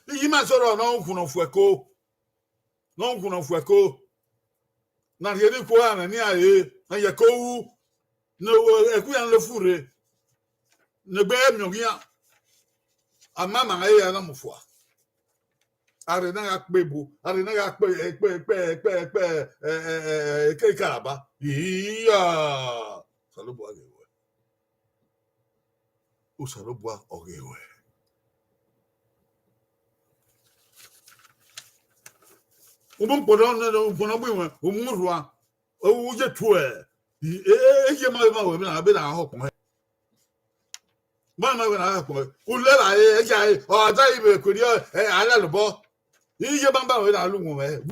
A: You must sort of no Kuno Fueco. No Kuno Fueco. Not yet equal and near ye, and your co. No, a queen le fure. No bear no ya. A mamma a namufwa. I did not babu. I did not Caraba. Yeah. Salubwa. Usalubwa ogewe. Umurwa. Oh, you twe. You might have been a hope. Mamma, when I have Ulla, or Dive, could you? I love the ball. You bamba without looking where?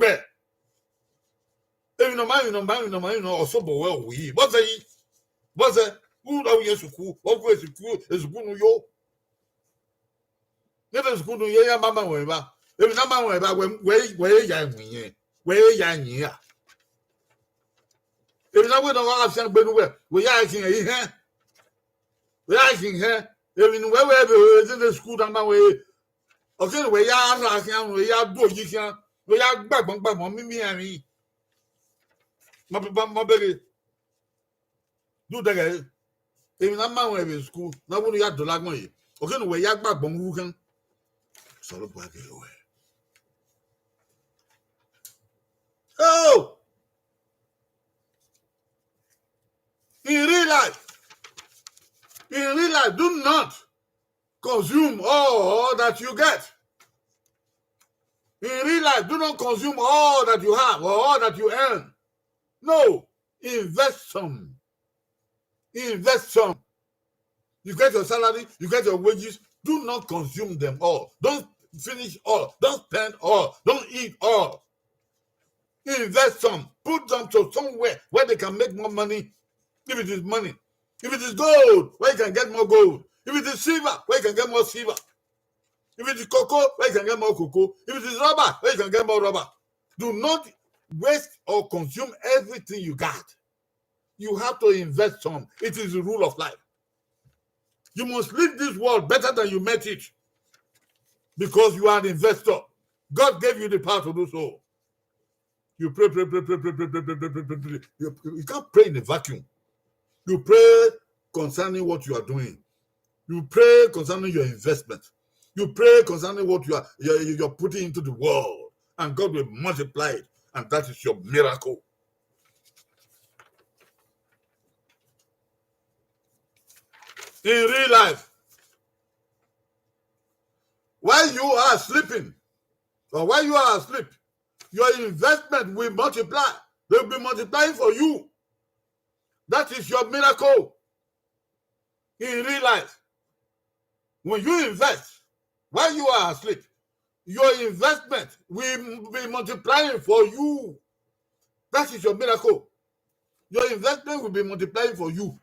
A: Even no mind, or so well, we. What's a who are you cool? Always cool is good. Yo. Never is good to hear Mamma Weber. If Mamma Weber, where young ye. If I would have asked Benwell, we are asking her. We are asking her. Even wherever is in the school on my way. Okay, we are asking, we are doing you can. We are back on me and me. My baby. Do the guy. Even a man where is school, nobody had to like me. Okay, we are back on who can. So look back away. Oh! In real life, do not consume all that you get. In real life, do not consume all that you have or all that you earn. No, invest some. Invest some. You get your salary, you get your wages. Do not consume them all. Don't finish all. Don't spend all. Don't eat all. Invest some. Put them to somewhere where they can make more money. If it is money. If it is gold, where you can get more gold. If it is silver, where you can get more silver. If it is cocoa, where you can get more cocoa. If it is rubber, where you can get more rubber. Do not waste or consume everything you got. You have to invest some. It is the rule of life. You must leave this world better than you met it because you are an investor. God gave you the power to do so. You pray. You can't pray in a vacuum. You pray concerning what you are doing. You pray concerning your investment. You pray concerning what you're putting into the world, and God will multiply it, and that is your miracle. In real life, while you are sleeping, or while you are asleep, your investment will multiply. They will be multiplying for you. That is your miracle. In real life, when you invest while you are asleep, your investment will be multiplying for you. That is your miracle. Your investment will be multiplying for you.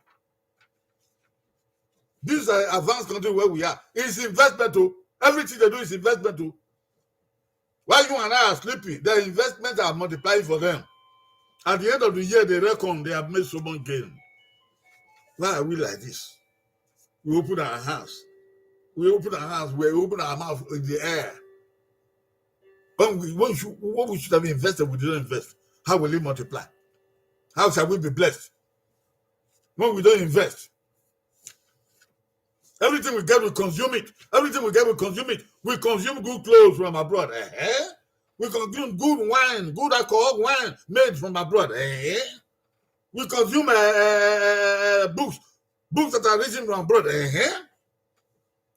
A: This is an advanced country where we are. It's investment too. Everything they do is investment too. While you and I are sleeping, their investments are multiplying for them. At the end of the year, they reckon they have made so much gain. Why are we like this? We open our hands. We open our mouth in the air. What we should have invested, we didn't invest. How will it multiply? How shall we be blessed? When we don't invest. Everything we get, we consume it. Everything we get, we consume it. We consume good clothes from abroad. We consume good wine, good alcohol wine made from abroad. We consume books that are written from abroad.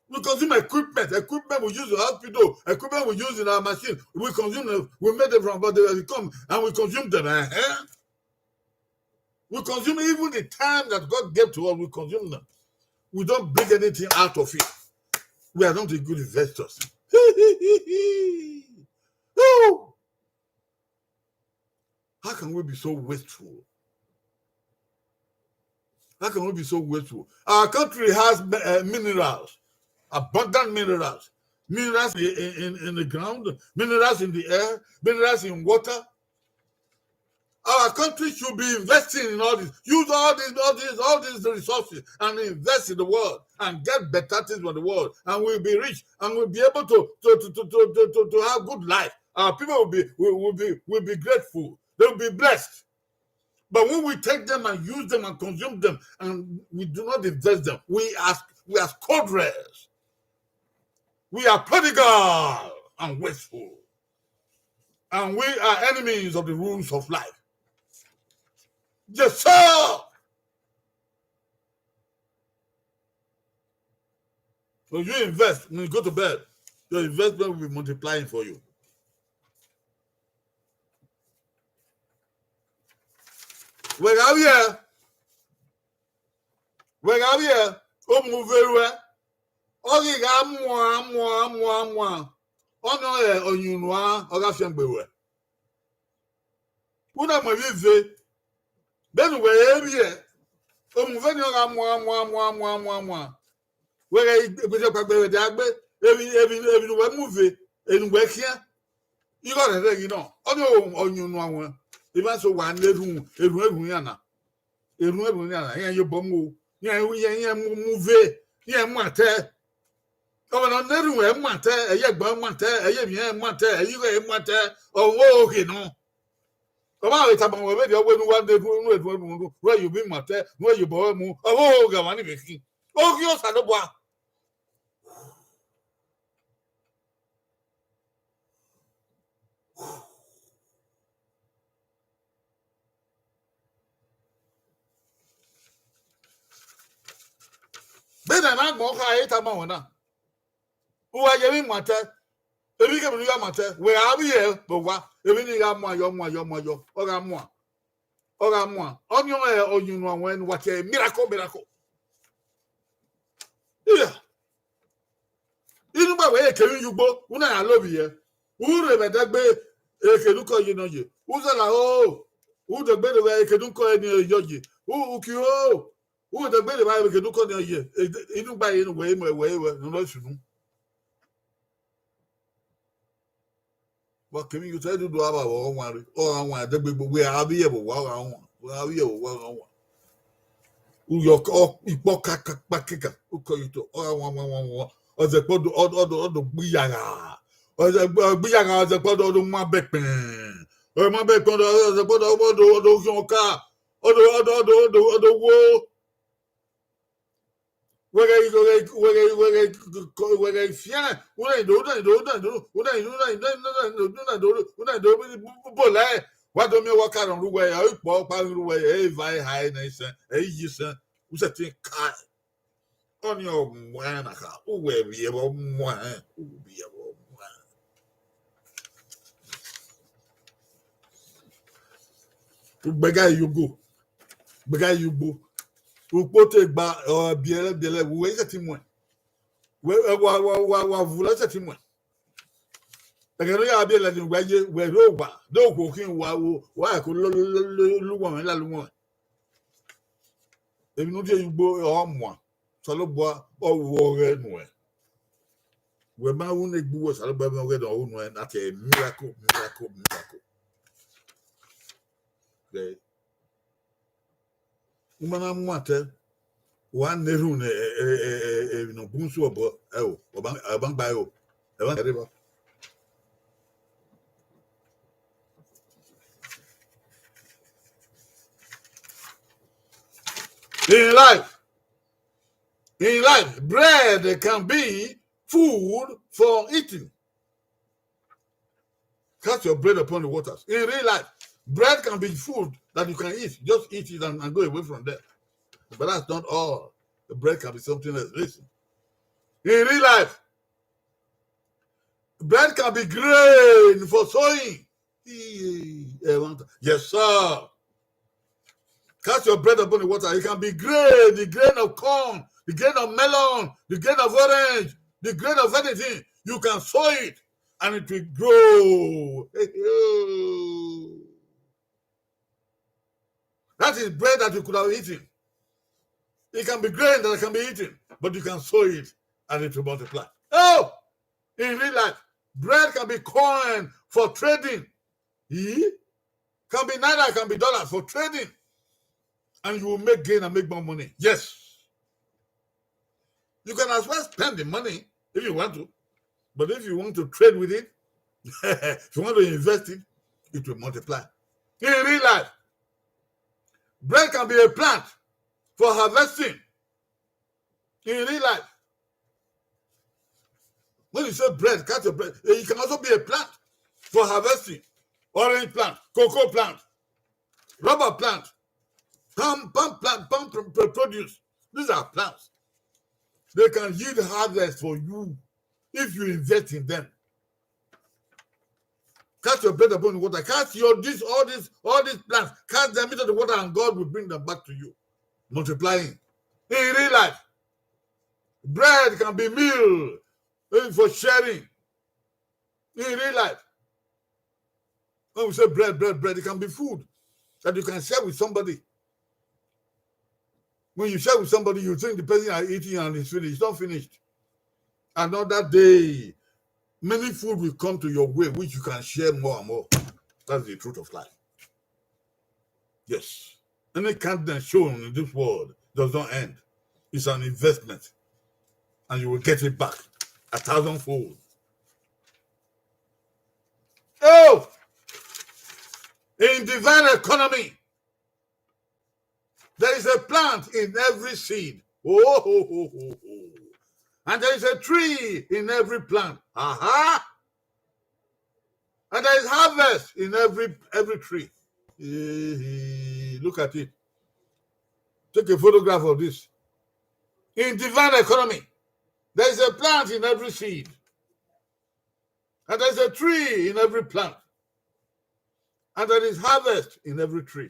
A: We consume equipment we use in the hospital, equipment we use in our machine. We consume them, we made them from abroad, they come and we consume them. We consume even the time that God gave to us, we consume them. We don't bring anything out of it. We are not the good investors. How can we be so wasteful? How can we be so wasteful? Our country has minerals, abundant minerals. Minerals in the ground, minerals in the air, minerals in water. Our country should be investing in all this. Use all these resources and invest in the world and get better things for the world. And we'll be rich and we'll be able to have good life. Our people will be grateful. They'll be blessed. But when we take them and use them and consume them and we do not invest them, we are scoundrels. We are prodigal and wasteful. And we are enemies of the rules of life. Yes, sir. When you invest, when you go to bed, your investment will be multiplying for you. When I'm here, oh, move very well. Okay, I'm oh no, on you know, or that's young boy. When I'm a visit, then we're here. Oh, move any one. Where I was a baby, every movie, and we're here. You got it, you know. Oh no, on you know. Even so, one little, you bomb, movie, matter. Oh, no, never matter, a young bomb matter, you matter, oh, okay, no. About it, I'm already where you be matter, where you bomb, oh, go on, oh, you're sad about. Then I'm more high, Tamona. Who are you matter? If you can matter, where are we here? But what? If you got more, or got more. Ora moi. Onion onion when what a miracle. Yeah. You know where can you go? Una I love you. Who remember that can you call you know you? Who's la oh? Who the better way can you call any yogi? Who you? Who the better way can you call you? You buy in way no should. What can you tell you do about one or one? The big we are here, but we are here, one. Your ipoka pakika, who call you to one. Or the pod or the biyaga. Or the biyaga, the pod or the mabekpen. Or mabekpen, or the pod or the yoka. Or the wall. Where I fear, what I do, what do you walk out on the way? I walk out the way, a very high nation, a year, who's a thing car on your one, who will be able one, who will be able one. Beggar you go. Ou pote ba biele we seti mwen. We vula seti mwen. Egeno ya biele ni we ro ba. Do ko kin wa ko lu won la lu won. Ebi no die yugbo o mo. So lo bo o wo re nu e. We ma wu ne gbu wo so lo bo me re do o nu e na te miracle. Okay. Umana mwate one neru no bunsu obo oban bayo eban river. In life, bread can be food for eating. Cast your bread upon the waters. In real life, bread can be food that you can eat. Just eat it and go away from there. But that's not all. The bread can be something else. Listen. In real life, bread can be grain for sowing. Yes, sir. Cast your bread upon the water. It can be grain, the grain of corn, the grain of melon, the grain of orange, the grain of anything. You can sow it and it will grow. That is bread that you could have eaten. It can be grain that can be eaten, but you can sow it and it will multiply. Oh, in real life, bread can be coin for trading. Can be naira, can be dollar for trading. And you will make gain and make more money. Yes. You can as well spend the money if you want to. But if you want to trade with it, if you want to invest it, it will multiply. In real life, bread can be a plant for harvesting. In real life, when you say bread, cut your bread, it can also be a plant for harvesting. Orange plant, cocoa plant, rubber plant, palm plant, palm produce. These are plants. They can yield harvest for you if you invest in them. Cast your bread upon the water. Cast all these plants. Cast them into the water, and God will bring them back to you, multiplying. In real life, bread can be meal for sharing. In real life, when we say bread, it can be food that you can share with somebody. When you share with somebody, you think the person are eating and it's finished. It's not finished. Another day, many food will come to your way, which you can share more and more. That's the truth of life. Yes. Any kindness shown in this world does not end. It's an investment. And you will get it back 1,000-fold. Oh! In divine economy, there is a plant in every seed. And there is a tree in every plant. And there is harvest in every tree. Look at it. Take a photograph of this. In divine economy, there is a plant in every seed. And there is a tree in every plant. And there is harvest in every tree.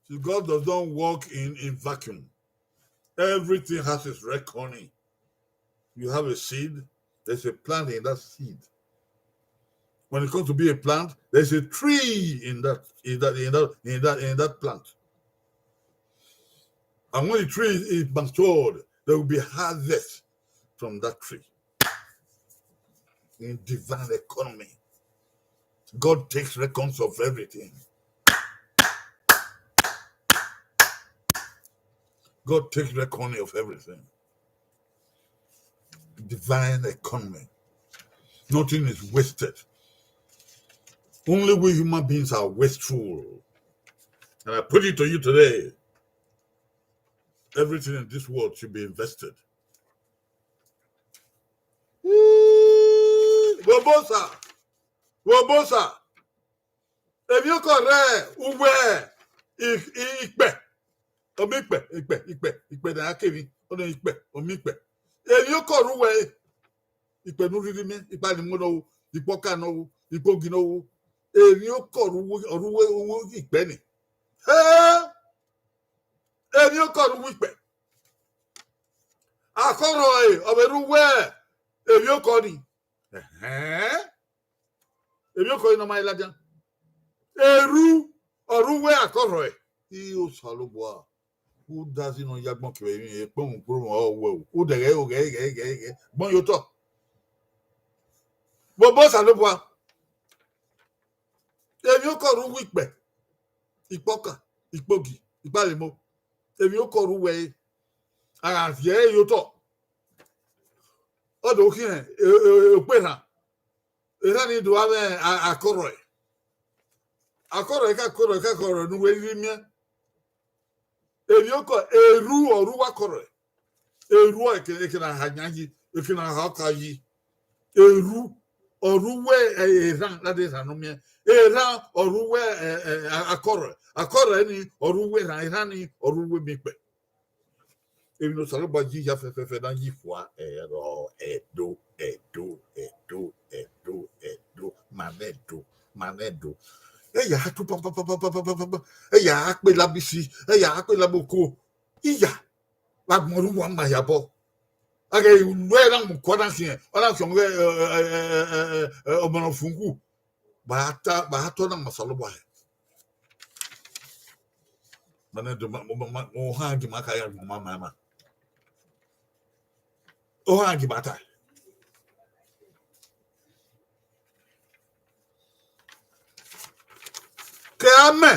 A: See, God does not work in vacuum. Everything has its reckoning. You have a seed, there's a plant in that seed. When it comes to be a plant, there's a tree in that plant. And when the tree is matured, there will be harvest from that tree. In divine economy, God takes records of everything. God takes record of everything. Divine economy. Nothing is wasted. Only we human beings are wasteful. And I put it to you today, everything in this world should be invested. Wobosa. If you correct, uwe, ikpe, ikpe na akevi, ono ikpe, omikpe. If you correct uwe, ikpe nuriri me, ikpa ni mono, ikpoka no, ikpogi no. If you correct uwe ikpe ni. If you correct ikpe, akoro oberuwe, if you correct. If you correct no my ladian. Eru oruwe akoro e iyo salobwa who doesn't know yagbon ke e pon pro o who de o ge bon yo to bo salobwa emi o koru wipe ipoka ipogi ipalemo emi o koru we ara fie yo to odo kin e pe na era ni do ave akoro e akoro nu we ri mi ebioko eru oruwa koro eru ekena hanyanyi ekena hakayi eru oruwe eran la de sanomie eran oruwe akoro ni oruwe ran ni oruwe mipe ebi no salo baji ya fefe na yi fwa edo manedo eya hatu papa eya akpe labisi eya akpe laboko iya wagmoru wa ma yabo age luera mu kona kien ona kyon omono fungu bahato na masalo boy manedo mo hangi makaya mama o hangi bata ke ame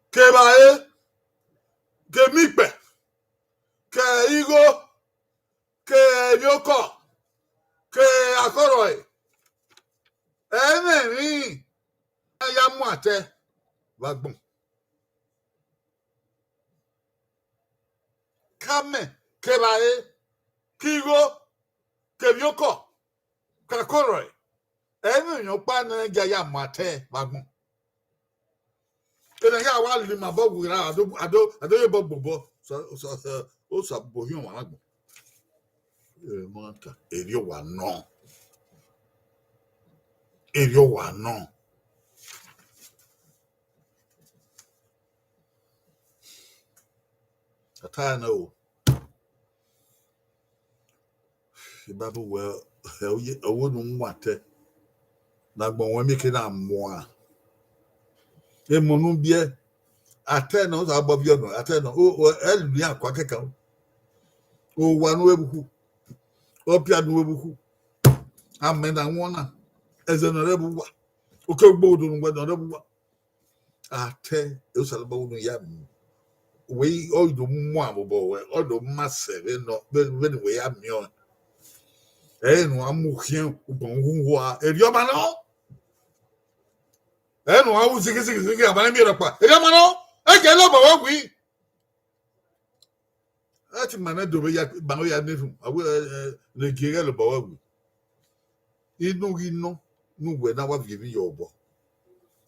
A: ke bae ke mipe ke igo ke yoko ke akoroi eneri ya muate wagbon kame ke bae kigo ke yoko ke akoroi eneri yo pa na ya muate wagbon ene ya wa li ma bo wura ado ye bo bobo so bohion wa agbo monta eri wa no ata no ibabu well owo nu nwate na gbon won mi ke na mo a emonu bie ate no so agbo bi ono ate no o elu akwa keka o wa no ebuku o pia no ebuku amena wona eze no rebuwa o ke gbo odo no gbo rebuwa ate o salaba unu ya we o do mu abobo we o do masere no be we ya mio no amuhien ubon huwa eri oba no no awu sigi abana mi repa eri oba no eje lo bawo gwi ati mana do be ya bawo ya nefu awu le gere lo bawo gwi ino nu we na wa vivi yo obo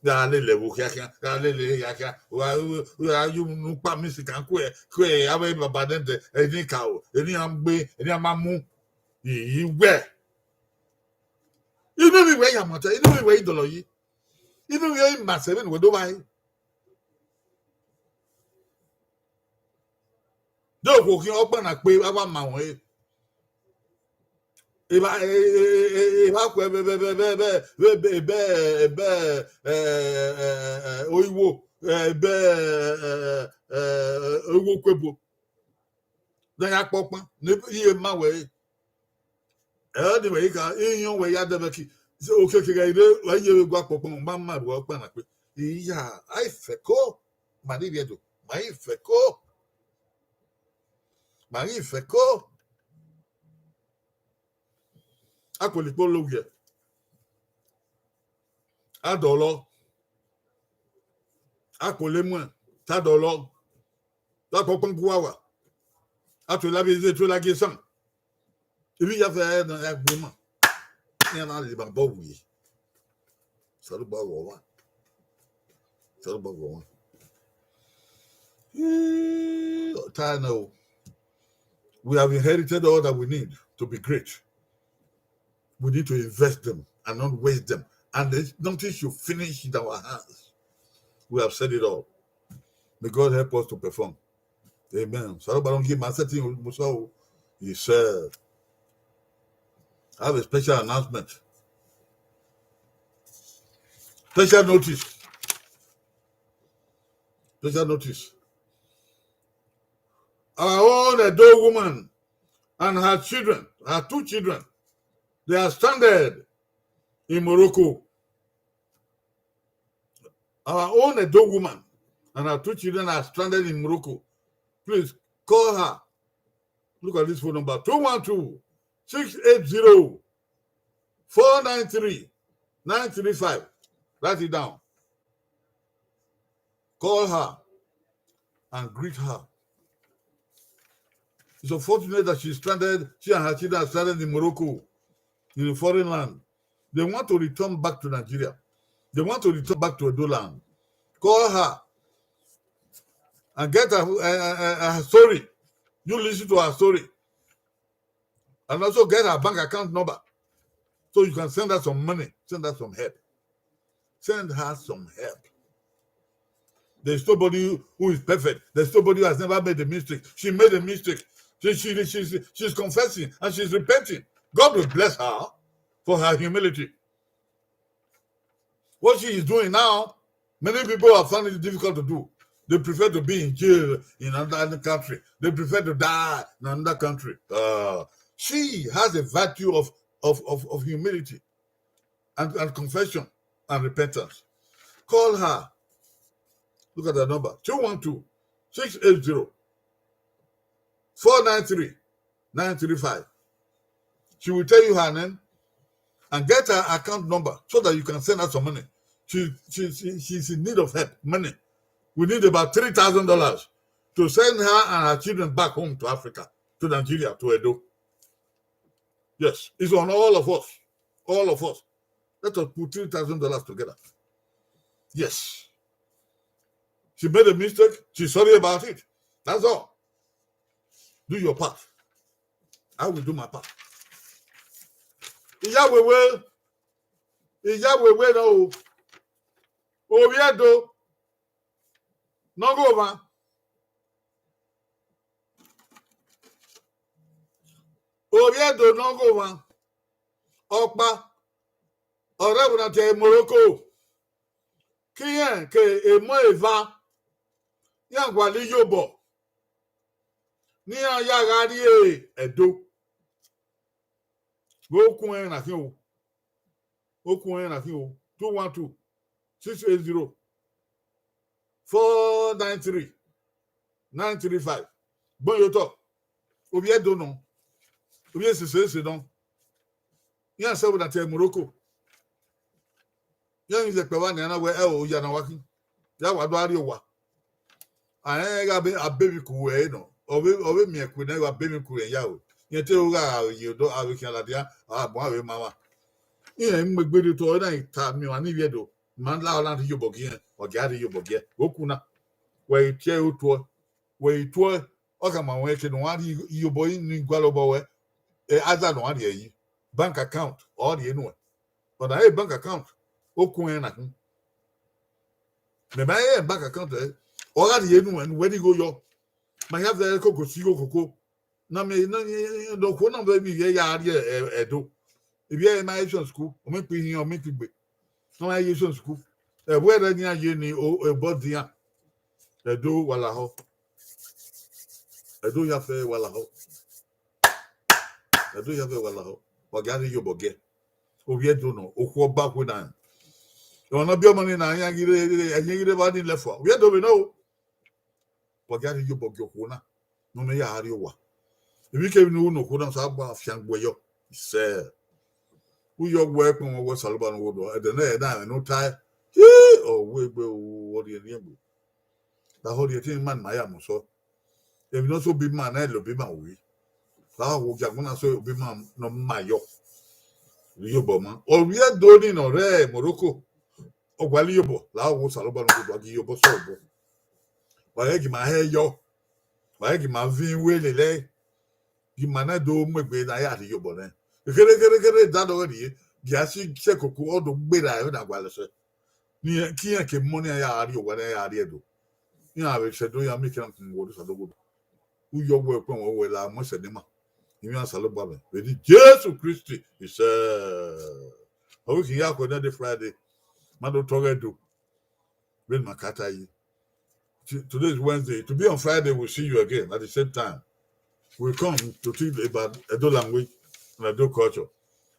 A: ya le wo kia ya le ya kia wa yu nu pa mi si kan ku e awe baba de eni ka o eni amgbe eni amamu iwe inu mi we ya mota inu mi we idolo yi inu mi we ma se ni we do bai do ko ki open na pe aba ma won e ba ko oiwo owo kwebo then ya popon ne iye ma we di we ka iyan we ya debeki okekere ire wa ye gwa popon ma ma ro open na pe iya ai feko mari biedo mai feko apolipo loge adolo apolimo tadolo la popon kuwa atu la bize tu la gesan ibi ya fe na agboma ni na le ba bo wi salu ba wo Tano, we have inherited all that we need to be great. We need to invest them and not waste them. And nothing should finish in our hands. We have said it all. May God help us to perform. Amen. He said, I have a special announcement. Special notice. Our own adult woman and her children, her 2 children, they are stranded in Morocco. Our own adult woman and her 2 children are stranded in Morocco. Please call her. Look at this phone number: 212-680-493-935. Write it down. Call her and greet her. It's unfortunate that she's stranded. She and her children are stranded in Morocco, in a foreign land. They want to return back to Nigeria. They want to return back to Edo land. Call her and get her story. You listen to her story. And also get her bank account number so you can send her some money, send her some help. Send her some help. There's nobody who is perfect. There's nobody who has never made a mistake. She made a mistake. She's confessing and she's repenting. God will bless her for her humility. What she is doing now, many people have found it difficult to do. They prefer to be in jail in another country. They prefer to die in another country. She has a virtue of humility and confession and repentance. Call her. Look at the number: 212-680-493-935. She will tell you her name and get her account number so that you can send her some money. She's in need of help, money. We need about $3,000 to send her and her children back home to Africa, to Nigeria, to Edo. Yes, it's on all of us. All of us. Let us put $3,000 together. Yes. She made a mistake. She's sorry about it. That's all. Do your part. I will do my part. Iyawewe no. Oriedo. No go over. Oriedo no go over. Okpa. Orebuna te Morocco. Kiyen ke emo eva. Yan gwali yobo. Ni an yagari Edo. Okun en akin o. 212-680-493-935. Bon yoto. Oriedo non. Oriedo se don. Yan se na te Morocco. Yan ze pe wa ni na we o ya na waki. Ya wa do ari o wa. Aye ga be abebi ku we no. Obe mi eku na wa bebi ku en ya o. Yen te o ga ye do awikin aladia mo awe mama. Yen mgbede to na ita mi wa ni viedo. Man la ola ti yobo gien. O ga ri yobo gien. Oku na. We tie o to. We to o ka ma we ke no wa ri yobo ni gwalobo we. Aza no wa ri yi. Bank account or the enu. But I bank account. Oku en na kun. Me ba bank account or the enu and where you go yo. ma ya ve koko sigo koko na me no ko na be bi ye ya ari edo ebi e ma mission school o me pe hin o me ti gbe no ma mission school e bo era ni aye ni o e bodia edo wala ho edo ya fe wala ho edo ya fe wala ho wa gari yo boge obi edo no okwo ba ko na ona bi o mani na anya gire ba ni lefo obi edo be no wa gari yo boge ko na no me ya ari wa ebi ke ni no ko na sa ba afiangbo yo se uyo work when we Saloban wood or the net no tie. Oh, we will what you name. The whole thing man, my am so. If not so be man, I'll be my way. How would Jaguna so be man, no my yo. Yobo, or we are doing or Morocco. Oh, well, yobo, Lao was Saloban wood or yobo sobo. Why give my hair yo? Why give my vin willy lay? Give my na do me be I at yobo then. You get that already. Giasi Chekoku or the bed I would have well said. Near Kia came money I are you when I are do. You know, I said, do you make something what is a good? Who your work when we will have much of them. You are Salabama. With Jesus Christi, he said, how we can yak on Friday. Mado Toga do. When Makata. Today is Wednesday. To be on Friday, we'll see you again at the same time. We'll come to teach about Edo language and Edo culture.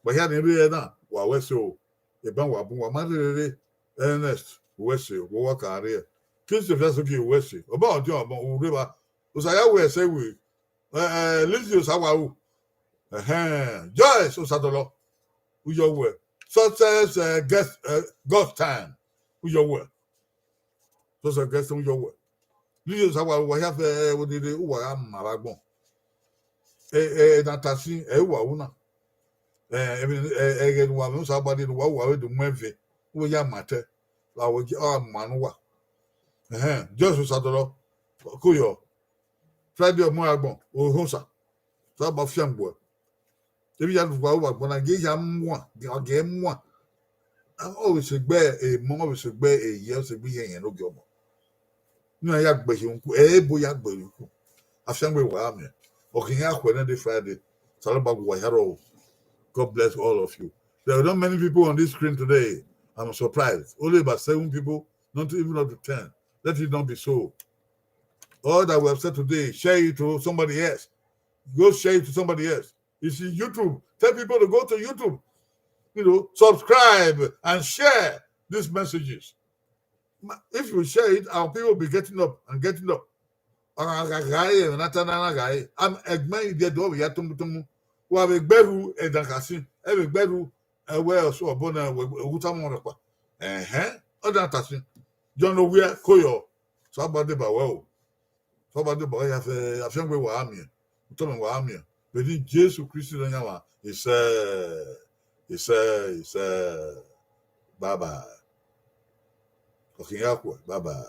A: But here in the now, while we're so, a bang wa mother Ernest, Wesley, work career. Christopher Vesuki, Wesley, about your river. Usaya, we say we, Lizzie Sawahu, Joyce, Usadolo, who your word. Such as guest, Ghost time, who your word. Such a guest on your word. Lizzie Sawahu, we have what did they, who I am, Marabon. Natasi, Ewauna. Again, one somebody who will do Memphis, who ya matter. I will get our manua. Just Sadolo, Kuyo, Friday of Moabon, or Hosa, Sab of Shambo. If you have when I gave him one, the game one. I'm always a bear, a more a bear, a year to be here and no gomo. No, yak by him, a boyak by you. I shan't be well, me. Okay, when Friday, Salabag Waharo. God bless all of you. There are not many people on this screen today. I'm surprised. Only about 7 people, not even up to 10. Let it not be so. All that we have said today, share it to somebody else. Go share it to somebody else. You see, YouTube. Tell people to go to YouTube. Subscribe and share these messages. If you share it, our people will be getting up and getting up. I'm Egman de do ya tum wa be gberu edankasi e be gberu ewe oso obona ewuta mo repa odan tasin John Owia Koyo somebody ba wo somebody ba ya fe afengwe wa ami to me wa ami be di Jesus Christ no nyawa is bye bye okay yakwa bye bye